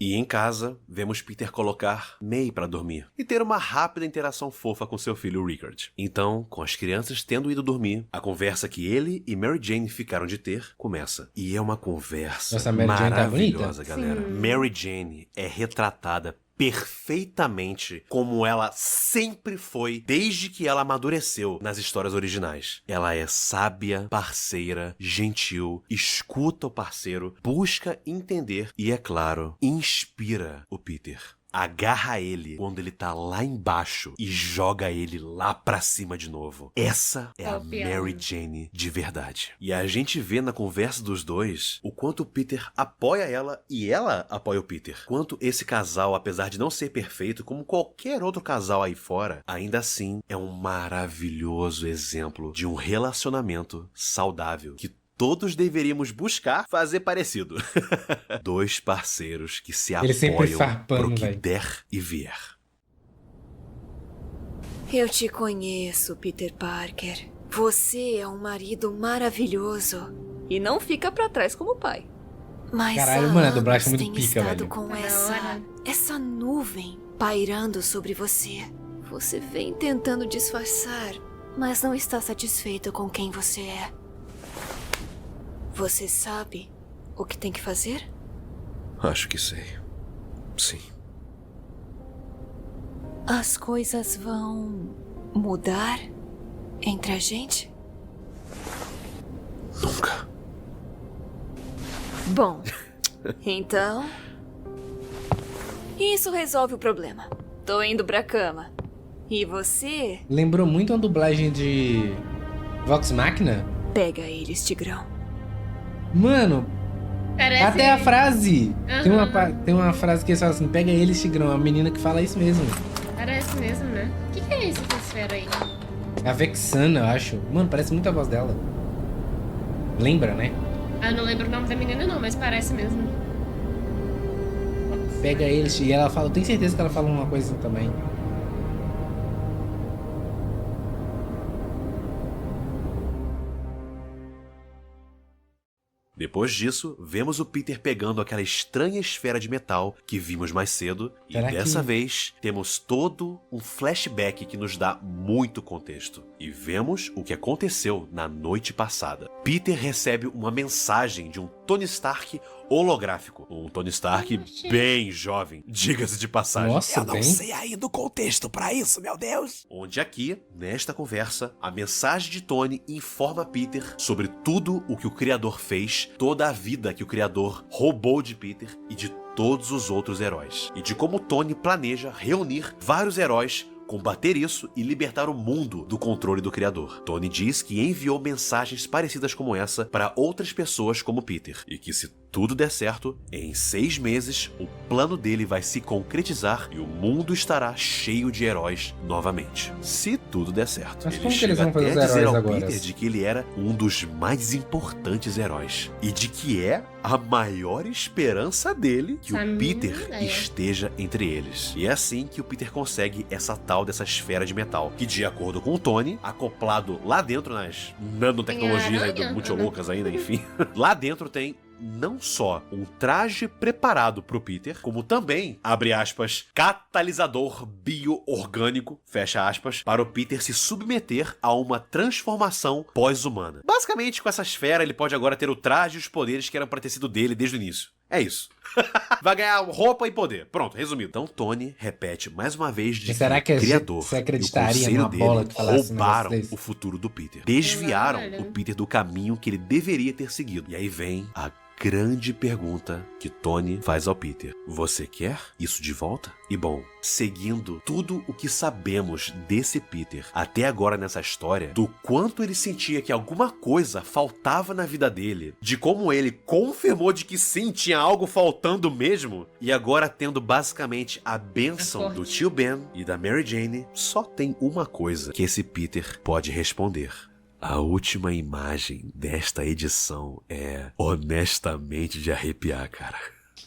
E em casa, vemos Peter colocar May pra dormir e ter uma rápida interação fofa com seu filho Rickard. Então, com as crianças tendo ido dormir, a conversa que ele e Mary Jane ficaram de ter começa. E é uma conversa Nossa, a Mary Jane tá bonita. maravilhosa, galera. Mary Jane é retratada perfeitamente como ela sempre foi desde que ela amadureceu nas histórias originais. Ela é sábia, parceira, gentil, escuta o parceiro, busca entender e, é claro, inspira o Peter. Agarra ele quando ele tá lá embaixo e joga ele lá pra cima de novo. Essa é a Mary Jane de verdade. E a gente vê na conversa dos dois o quanto o Peter apoia ela e ela apoia o Peter. Quanto esse casal, apesar de não ser perfeito como qualquer outro casal aí fora, ainda assim é um maravilhoso exemplo de um relacionamento saudável que todos deveríamos buscar fazer parecido. Dois parceiros que se Ele sempre apoiam farpando, pro que véi. der e vier. Eu te conheço, Peter Parker. Você é um marido maravilhoso. E não fica pra trás como pai. Mas Caralho, há mano, a dublagem é anos muito tem pica, estado velho. com Da essa hora. essa nuvem pairando sobre você. Você vem tentando disfarçar, mas não está satisfeito com quem você é. Você sabe o que tem que fazer? Acho que sei. Sim. As coisas vão mudar entre a gente? Nunca. Bom, então. Isso resolve o problema. Tô indo pra cama. E você Lembrou muito uma dublagem de Vox Machina. pega eles, Tigrão. Mano, Parece... até a frase. Aham. Tem uma frase que eles falam assim, pega ele, Tigrão. A menina que fala isso mesmo. Parece mesmo, né? O que é isso, essa esfera aí? É a Vexana, eu acho. Mano, parece muito a voz dela. Lembra, né? Ah, eu não lembro o nome da menina não, mas parece mesmo. Pega ele, e ela fala, eu tenho certeza que ela fala uma coisa assim também. Depois disso, vemos o Peter pegando aquela estranha esfera de metal que vimos mais cedo, e Será que- dessa vez temos todo um flashback que nos dá muito contexto. E vemos o que aconteceu na noite passada. Peter recebe uma mensagem de um Tony Stark holográfico. Um Tony Stark Oxi. bem jovem, diga-se de passagem. Nossa, bem... ainda o contexto pra isso, meu Deus! Onde aqui, nesta conversa, a mensagem de Tony informa Peter sobre tudo o que o Criador fez, toda a vida que o Criador roubou de Peter e de todos os outros heróis. E de como Tony planeja reunir vários heróis, combater isso e libertar o mundo do controle do Criador. Tony diz que enviou mensagens parecidas como essa para outras pessoas como Peter, e que se tudo der certo, em 6 meses o plano dele vai se concretizar e o mundo estará cheio de heróis novamente. Se tudo der certo. Mas como que eles chega vão fazer até os a dizer heróis ao agora? Peter de que ele era um dos mais importantes heróis e de que é a maior esperança dele que Essa o Peter menina é. esteja entre eles. E é assim que o Peter consegue essa tal dessa esfera de metal, que de acordo com o Tony, acoplado lá dentro nas nanotecnologias aí, Tem aranha, muito né? loucas ainda, enfim. Lá dentro tem não só um traje preparado pro Peter, como também, abre aspas, catalisador bio-orgânico, fecha aspas, para o Peter se submeter a uma transformação pós-humana. Basicamente, com essa esfera, ele pode agora ter o traje e os poderes que eram pra ter sido dele desde o início. É isso. Vai ganhar roupa e poder. Pronto, resumido. Então Tony repete mais uma vez de Mas será que o Criador você e o acreditaria conselho numa dele bola que falasse um negócio roubaram desse? o futuro do Peter. Desviaram Olha. o Peter do caminho que ele deveria ter seguido. E aí vem a grande pergunta que Tony faz ao Peter. Você quer isso de volta? E bom, seguindo tudo o que sabemos desse Peter até agora nessa história, do quanto ele sentia que alguma coisa faltava na vida dele, de como ele confirmou de que sim, tinha algo faltando mesmo, e agora tendo basicamente a bênção Forte. do tio Ben e da Mary Jane, só tem uma coisa que esse Peter pode responder. A última imagem desta edição é honestamente de arrepiar, cara.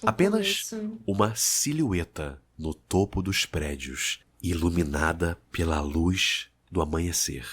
Apenas Isso. uma silhueta no topo dos prédios, iluminada pela luz do amanhecer.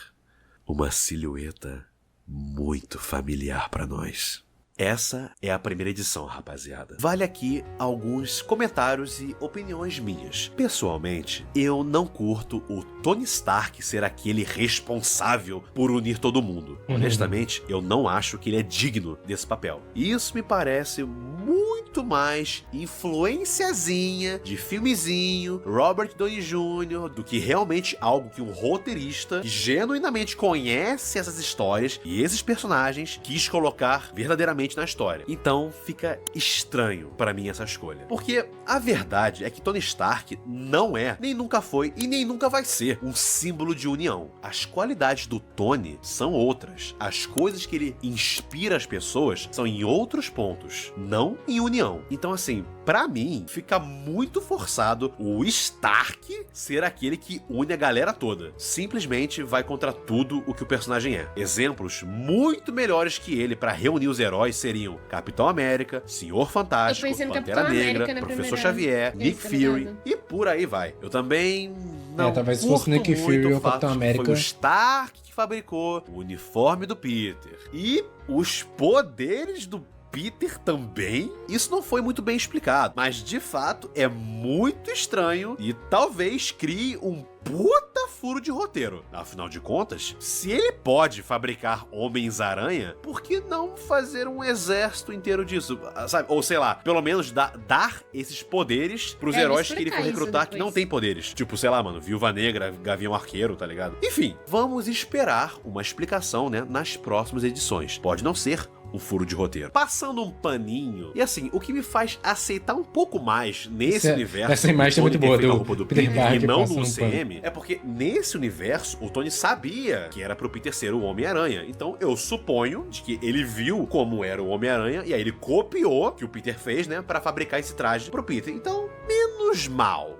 Uma silhueta muito familiar para nós. Essa é a primeira edição, rapaziada. Vale aqui alguns comentários e opiniões minhas. Pessoalmente, eu não curto o Tony Stark ser aquele responsável por unir todo mundo. Honestamente, eu não acho que ele é digno desse papel. Isso me parece muito mais influenciazinha de filmezinho, Robert Downey Jr., do que realmente algo que um roteirista que genuinamente conhece essas histórias e esses personagens quis colocar verdadeiramente na história. Então fica estranho pra mim essa escolha. Porque a verdade é que Tony Stark não é, nem nunca foi e nem nunca vai ser um símbolo de união. As qualidades do Tony são outras. As coisas que ele inspira as pessoas são em outros pontos, não em união. Então assim, pra mim, fica muito forçado o Stark ser aquele que une a galera toda. Simplesmente vai contra tudo o que o personagem é. Exemplos muito melhores que ele pra reunir os heróis seriam Capitão América, Senhor Fantástico, Pantera Negra, Professor Xavier, Nick Fury e por aí vai. Eu também não talvez curto fosse Nick muito Fury o ou fato Capitão de que América. foi o Stark que fabricou o uniforme do Peter. E os poderes do Peter também, isso não foi muito bem explicado, mas de fato é muito estranho e talvez crie um puta furo de roteiro. Afinal de contas, se ele pode fabricar Homens-Aranha, por que não fazer um exército inteiro disso? Sabe? Ou sei lá, pelo menos dar esses poderes pros heróis que ele for recrutar que não tem poderes. Tipo, sei lá, mano, Viúva Negra, Gavião Arqueiro, tá ligado? Enfim, vamos esperar uma explicação, né, nas próximas edições. Pode não ser um furo de roteiro. Passando um paninho. E assim, o que me faz aceitar um pouco mais nesse universo. Essa imagem é muito boa do Peter e não no um UCM. É porque nesse universo, o Tony sabia que era pro Peter ser o Homem-Aranha. Então eu suponho de que ele viu como era o Homem-Aranha e aí ele copiou o que o Peter fez, né, pra fabricar esse traje pro Peter. Então, menos mal.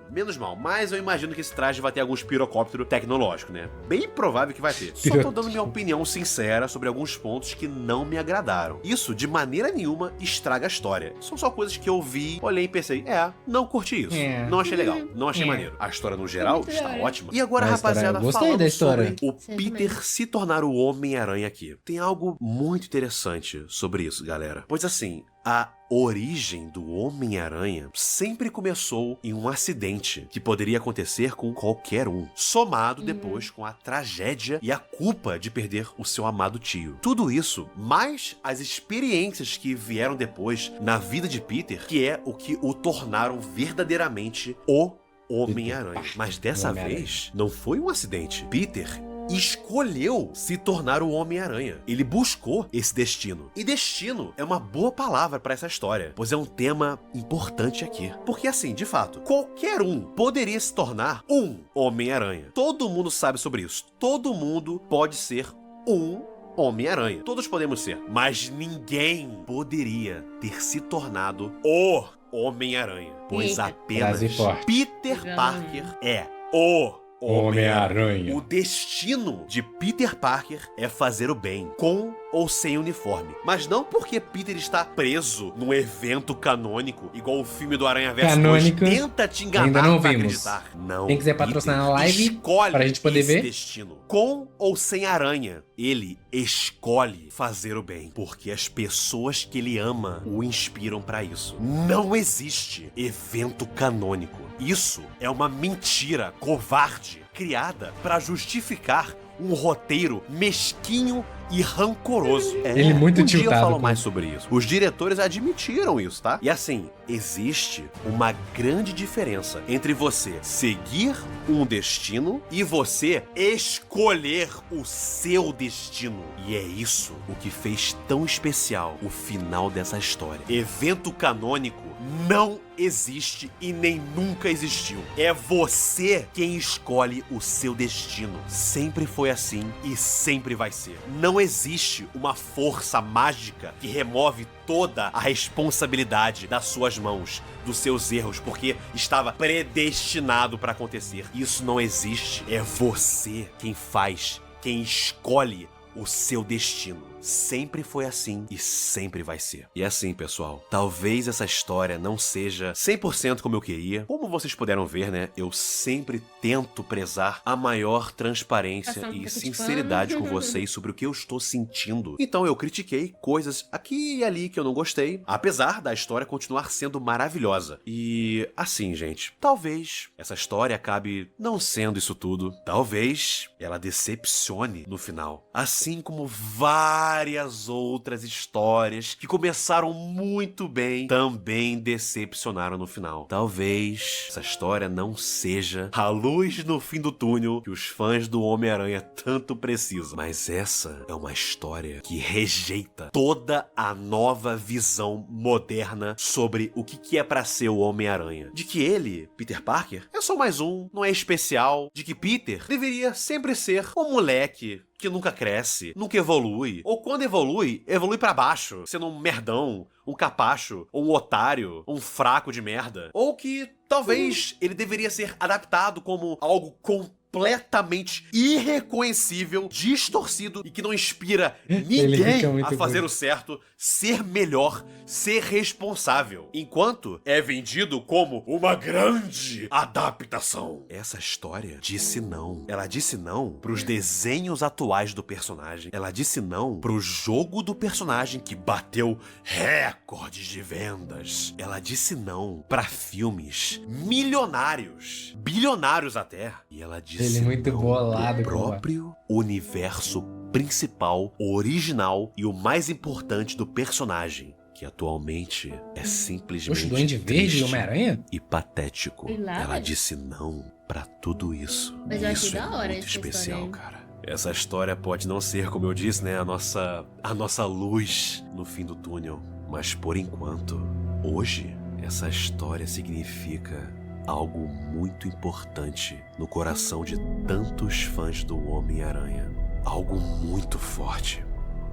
Mas eu imagino que esse traje vai ter alguns pirocóptero tecnológico, né? Bem provável que vai ter. Só tô dando minha opinião sincera sobre alguns pontos que não me agradaram. Isso, de maneira nenhuma, estraga a história. São só coisas que eu vi, olhei e pensei, não curti isso. Não achei legal, não achei maneiro. A história, no geral, está ótima. E agora, rapaziada, gostei da história. Sobre o Peter se tornar o Homem-Aranha aqui. Tem algo muito interessante sobre isso, galera. Pois assim, a origem do Homem-Aranha sempre começou em um acidente que poderia acontecer com qualquer um, somado depois com a tragédia e a culpa de perder o seu amado tio. Tudo isso, mais as experiências que vieram depois na vida de Peter, que é o que o tornaram verdadeiramente o Homem-Aranha. Mas dessa vez, não foi um acidente. Peter escolheu se tornar o Homem-Aranha. Ele buscou esse destino. E destino é uma boa palavra para essa história, pois é um tema importante aqui. Porque assim, de fato, qualquer um poderia se tornar um Homem-Aranha. Todo mundo sabe sobre isso. Todo mundo pode ser um Homem-Aranha. Todos podemos ser, mas ninguém poderia ter se tornado o Homem-Aranha, pois apenas Peter Parker é o Homem-Aranha. O destino de Peter Parker é fazer o bem, com ou sem uniforme. Mas não porque Peter está preso num evento canônico, igual o filme do Aranhaverso 2 tenta te enganar ainda não pra vimos. acreditar. Não. Quem quiser patrocinar na live, escolhe pra gente poder esse ver. destino. Com ou sem aranha, ele escolhe fazer o bem, porque as pessoas que ele ama o inspiram pra isso. Não existe evento canônico. Isso é uma mentira covarde criada pra justificar um roteiro mesquinho e rancoroso. Ele é muito um dia eu tiltado falo com mais isso. sobre isso. Os diretores admitiram isso, tá? E assim, existe uma grande diferença entre você seguir um destino e você escolher o seu destino. E é isso o que fez tão especial o final dessa história. Evento canônico não existe e nem nunca existiu. É você quem escolhe o seu destino. Sempre foi assim e sempre vai ser. Não existe uma força mágica que remove toda a responsabilidade das suas mãos, dos seus erros, porque estava predestinado para acontecer. Isso não existe. É você quem faz, quem escolhe o seu destino. sempre foi assim e sempre vai ser. E assim, pessoal, talvez essa história não seja 100% como eu queria. Como vocês puderam ver, né, eu sempre tento prezar a maior transparência Passar um e pouco de sinceridade pano. com vocês sobre o que eu estou sentindo. Então eu critiquei coisas aqui e ali que eu não gostei, apesar da história continuar sendo maravilhosa. E assim, gente, talvez essa história acabe não sendo isso tudo. Talvez ela decepcione no final. Assim como várias outras histórias que começaram muito bem também decepcionaram no final. Talvez essa história não seja a luz no fim do túnel que os fãs do Homem-Aranha tanto precisam. Mas essa é uma história que rejeita toda a nova visão moderna sobre o que é pra ser o Homem-Aranha. De que ele, Peter Parker, é só mais um, não é especial. De que Peter deveria sempre ser um moleque que nunca cresce, nunca evolui. Ou quando evolui, evolui pra baixo, sendo um merdão, um capacho, ou um otário, um fraco de merda. Ou que talvez ele deveria ser adaptado como algo completamente irreconhecível, distorcido e que não inspira Ele fica ninguém muito a fazer bom. o certo, ser melhor, ser responsável. Enquanto é vendido como uma grande adaptação. Essa história disse não. Ela disse não pros desenhos atuais do personagem. Ela disse não pro jogo do personagem que bateu recordes de vendas. Ela disse não pra filmes milionários, bilionários até. E ela disse Ele é muito não bolado, pro próprio universo principal, original e o mais importante do personagem, que atualmente é simplesmente Oxe, Duende Verde e triste Homem-Aranha? e patético. Sei lá, Ela velho. disse não pra tudo isso. Mas eu achei Isso da hora é muito essa especial, história aí. cara. Essa história pode não ser, como eu disse, né, a nossa luz no fim do túnel, mas por enquanto, hoje, essa história significa algo muito importante no coração de tantos fãs do Homem-Aranha. Algo muito forte.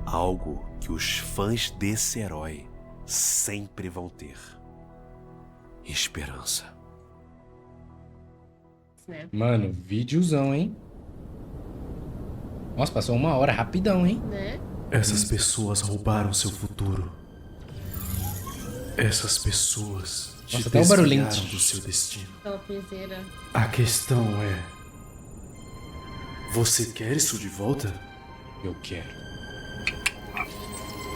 Algo que os fãs desse herói sempre vão ter. Esperança. Né? Mano, videozão, hein? Nossa, passou 1 hora, rapidão, hein? Né? Essas pessoas roubaram seu futuro. Essas pessoas te Nossa, até o barulhinho. desviaram do seu destino. Topzera. A questão é... Você quer isso de volta? Eu quero.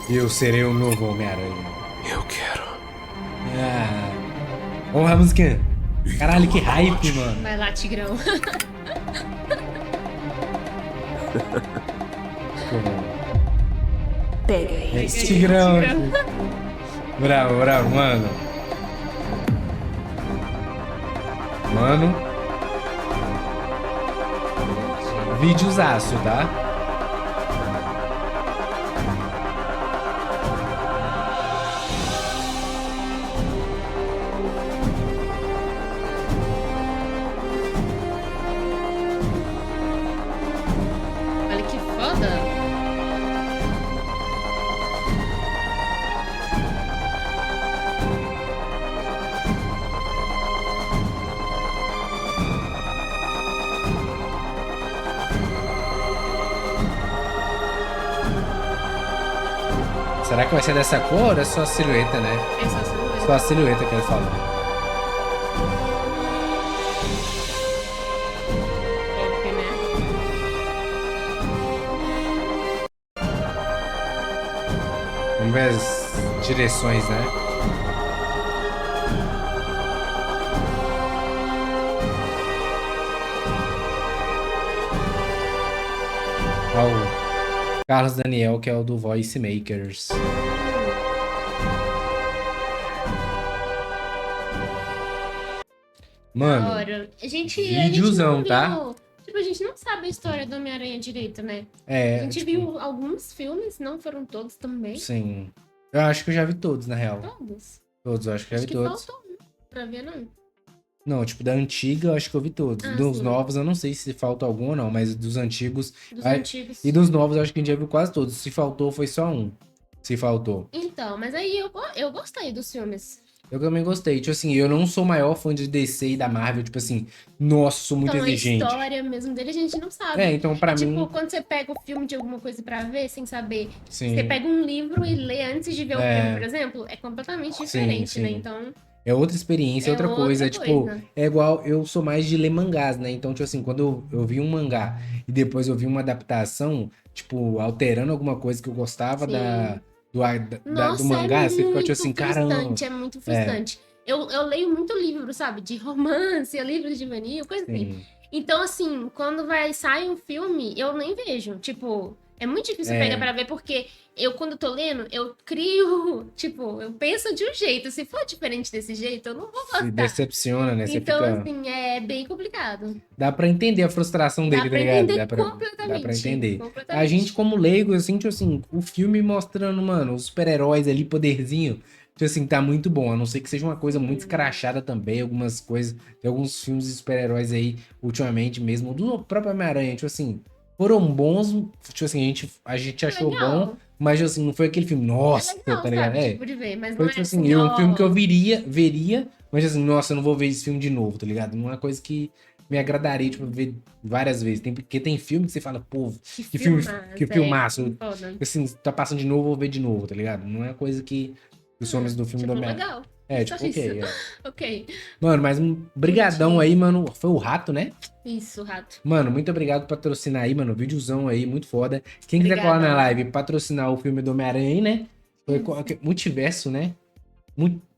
Eu serei o novo Homem-Aranha. Eu quero. Ah. Vamos lá, musiquinha. Caralho, que hype, mano. Vai lá, Tigrão. Pega ele. Tigrão. Bravo, bravo, mano. Mano. Videozaço, tá? Olha que foda. Será que vai ser dessa cor ou é só a silhueta, né? É só silhueta. Só a silhueta que ele falou. Top, né? Vamos ver as direções, né? Ó, o Carlos Daniel, que é o do Voice Makers. Da Mano, hora. Gente, videozão, a gente tá? não viu... Tipo, a gente não sabe a história do Homem-Aranha direito, né? A é. gente Tipo, viu alguns filmes, não foram todos também. sim. Eu acho que eu já vi todos, na real. Todos. Todos, eu acho que eu já Acho vi que todos. faltou um pra ver, não. Não, tipo, da antiga eu acho que eu vi todos. Ah, Dos sim. novos eu não sei se falta algum ou não, mas dos antigos. Dos Ai, antigos. E dos novos eu acho que a gente já viu quase todos. Se faltou, foi só um. Se faltou. Então, mas aí eu gostei dos filmes. Eu também gostei. Tipo assim, eu não sou o maior fã de DC e da Marvel, tipo assim, nossa, sou muito Então, exigente. a história mesmo dele a gente não sabe. É, então pra tipo, mim, quando você pega o filme de alguma coisa pra ver, sem saber, sim. você pega um livro e lê antes de ver o filme, por exemplo, é completamente diferente, né? sim. Então, É outra experiência, é outra coisa. Tipo, é igual, eu sou mais de ler mangás, né? Então, tipo assim, quando eu vi um mangá e depois eu vi uma adaptação, tipo, alterando alguma coisa que eu gostava Sim. do Nossa, mangá, é você fica, muito tipo assim, caramba. frustrante, é muito frustrante. Eu leio muito livro, sabe? De romance, livro de mania, coisa assim. Sim. Então, assim, quando sai um filme, eu nem vejo. Tipo, é muito difícil pegar pra ver, porque quando tô lendo, eu crio, tipo, eu penso de um jeito. Se for diferente desse jeito, eu não vou Se gostar. decepciona, né? Você Então, fica... assim, é bem complicado. Dá pra entender a frustração Dá dele, tá pra ligado? entender Dá completamente. pra entender. A Completamente. gente, como leigo, assim, tipo assim, o filme mostrando, mano, os super-heróis ali, poderzinho, tipo assim, tá muito bom. A não ser que seja uma coisa muito escrachada também, algumas coisas. Tem alguns filmes de super-heróis aí, ultimamente mesmo, do próprio Homem-Aranha, tipo assim, foram bons, tipo assim, a gente achou legal. bom, mas, tipo assim, não foi aquele filme, nossa, É legal, tá ligado? sabe? Tipo, de ver, mas Foi, não tipo é assim, assim, um filme que eu ó... veria, mas assim, nossa, eu não vou ver esse filme de novo, tá ligado? Não é uma coisa que me agradaria, tipo, ver várias vezes. Porque tem filme que você fala, pô, que filme, que filmaço. Foda. Assim, tá passando de novo, eu vou ver de novo, tá ligado? Não é coisa que os homens do filme Tipo, do Homem. legal. É, Só tipo, ok. isso. É. Ok. Mano, mas brigadão aí, mano. Foi o Rato, né? Isso, rato. Mano, muito obrigado por patrocinar aí, mano. Videozão aí, muito foda. Quem quiser colar na Obrigadão. live e patrocinar o filme do Homem-Aranha aí, né? Foi Multiverso, né?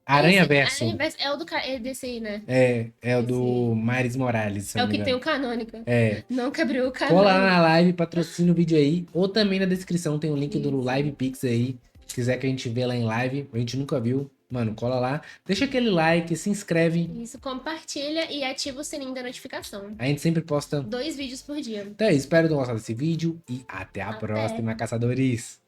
Aranha Verso. Aranha Verso é o é desse aí, né? É o do Miles Morales, se É eu o não me que tem engano. o canônica. É. Não que abriu o Cola lá canônica. na live, patrocina o vídeo aí. Ou também na descrição tem o link do Isso. Live Pix aí. Se quiser que a gente vê lá em live, a gente nunca viu. Mano, cola lá. Deixa aquele like, se inscreve. Isso, compartilha e ativa o sininho da notificação. A gente sempre posta. 2 vídeos por dia. Então é isso, espero ter gostado desse vídeo. E até a Até. próxima, caçadores.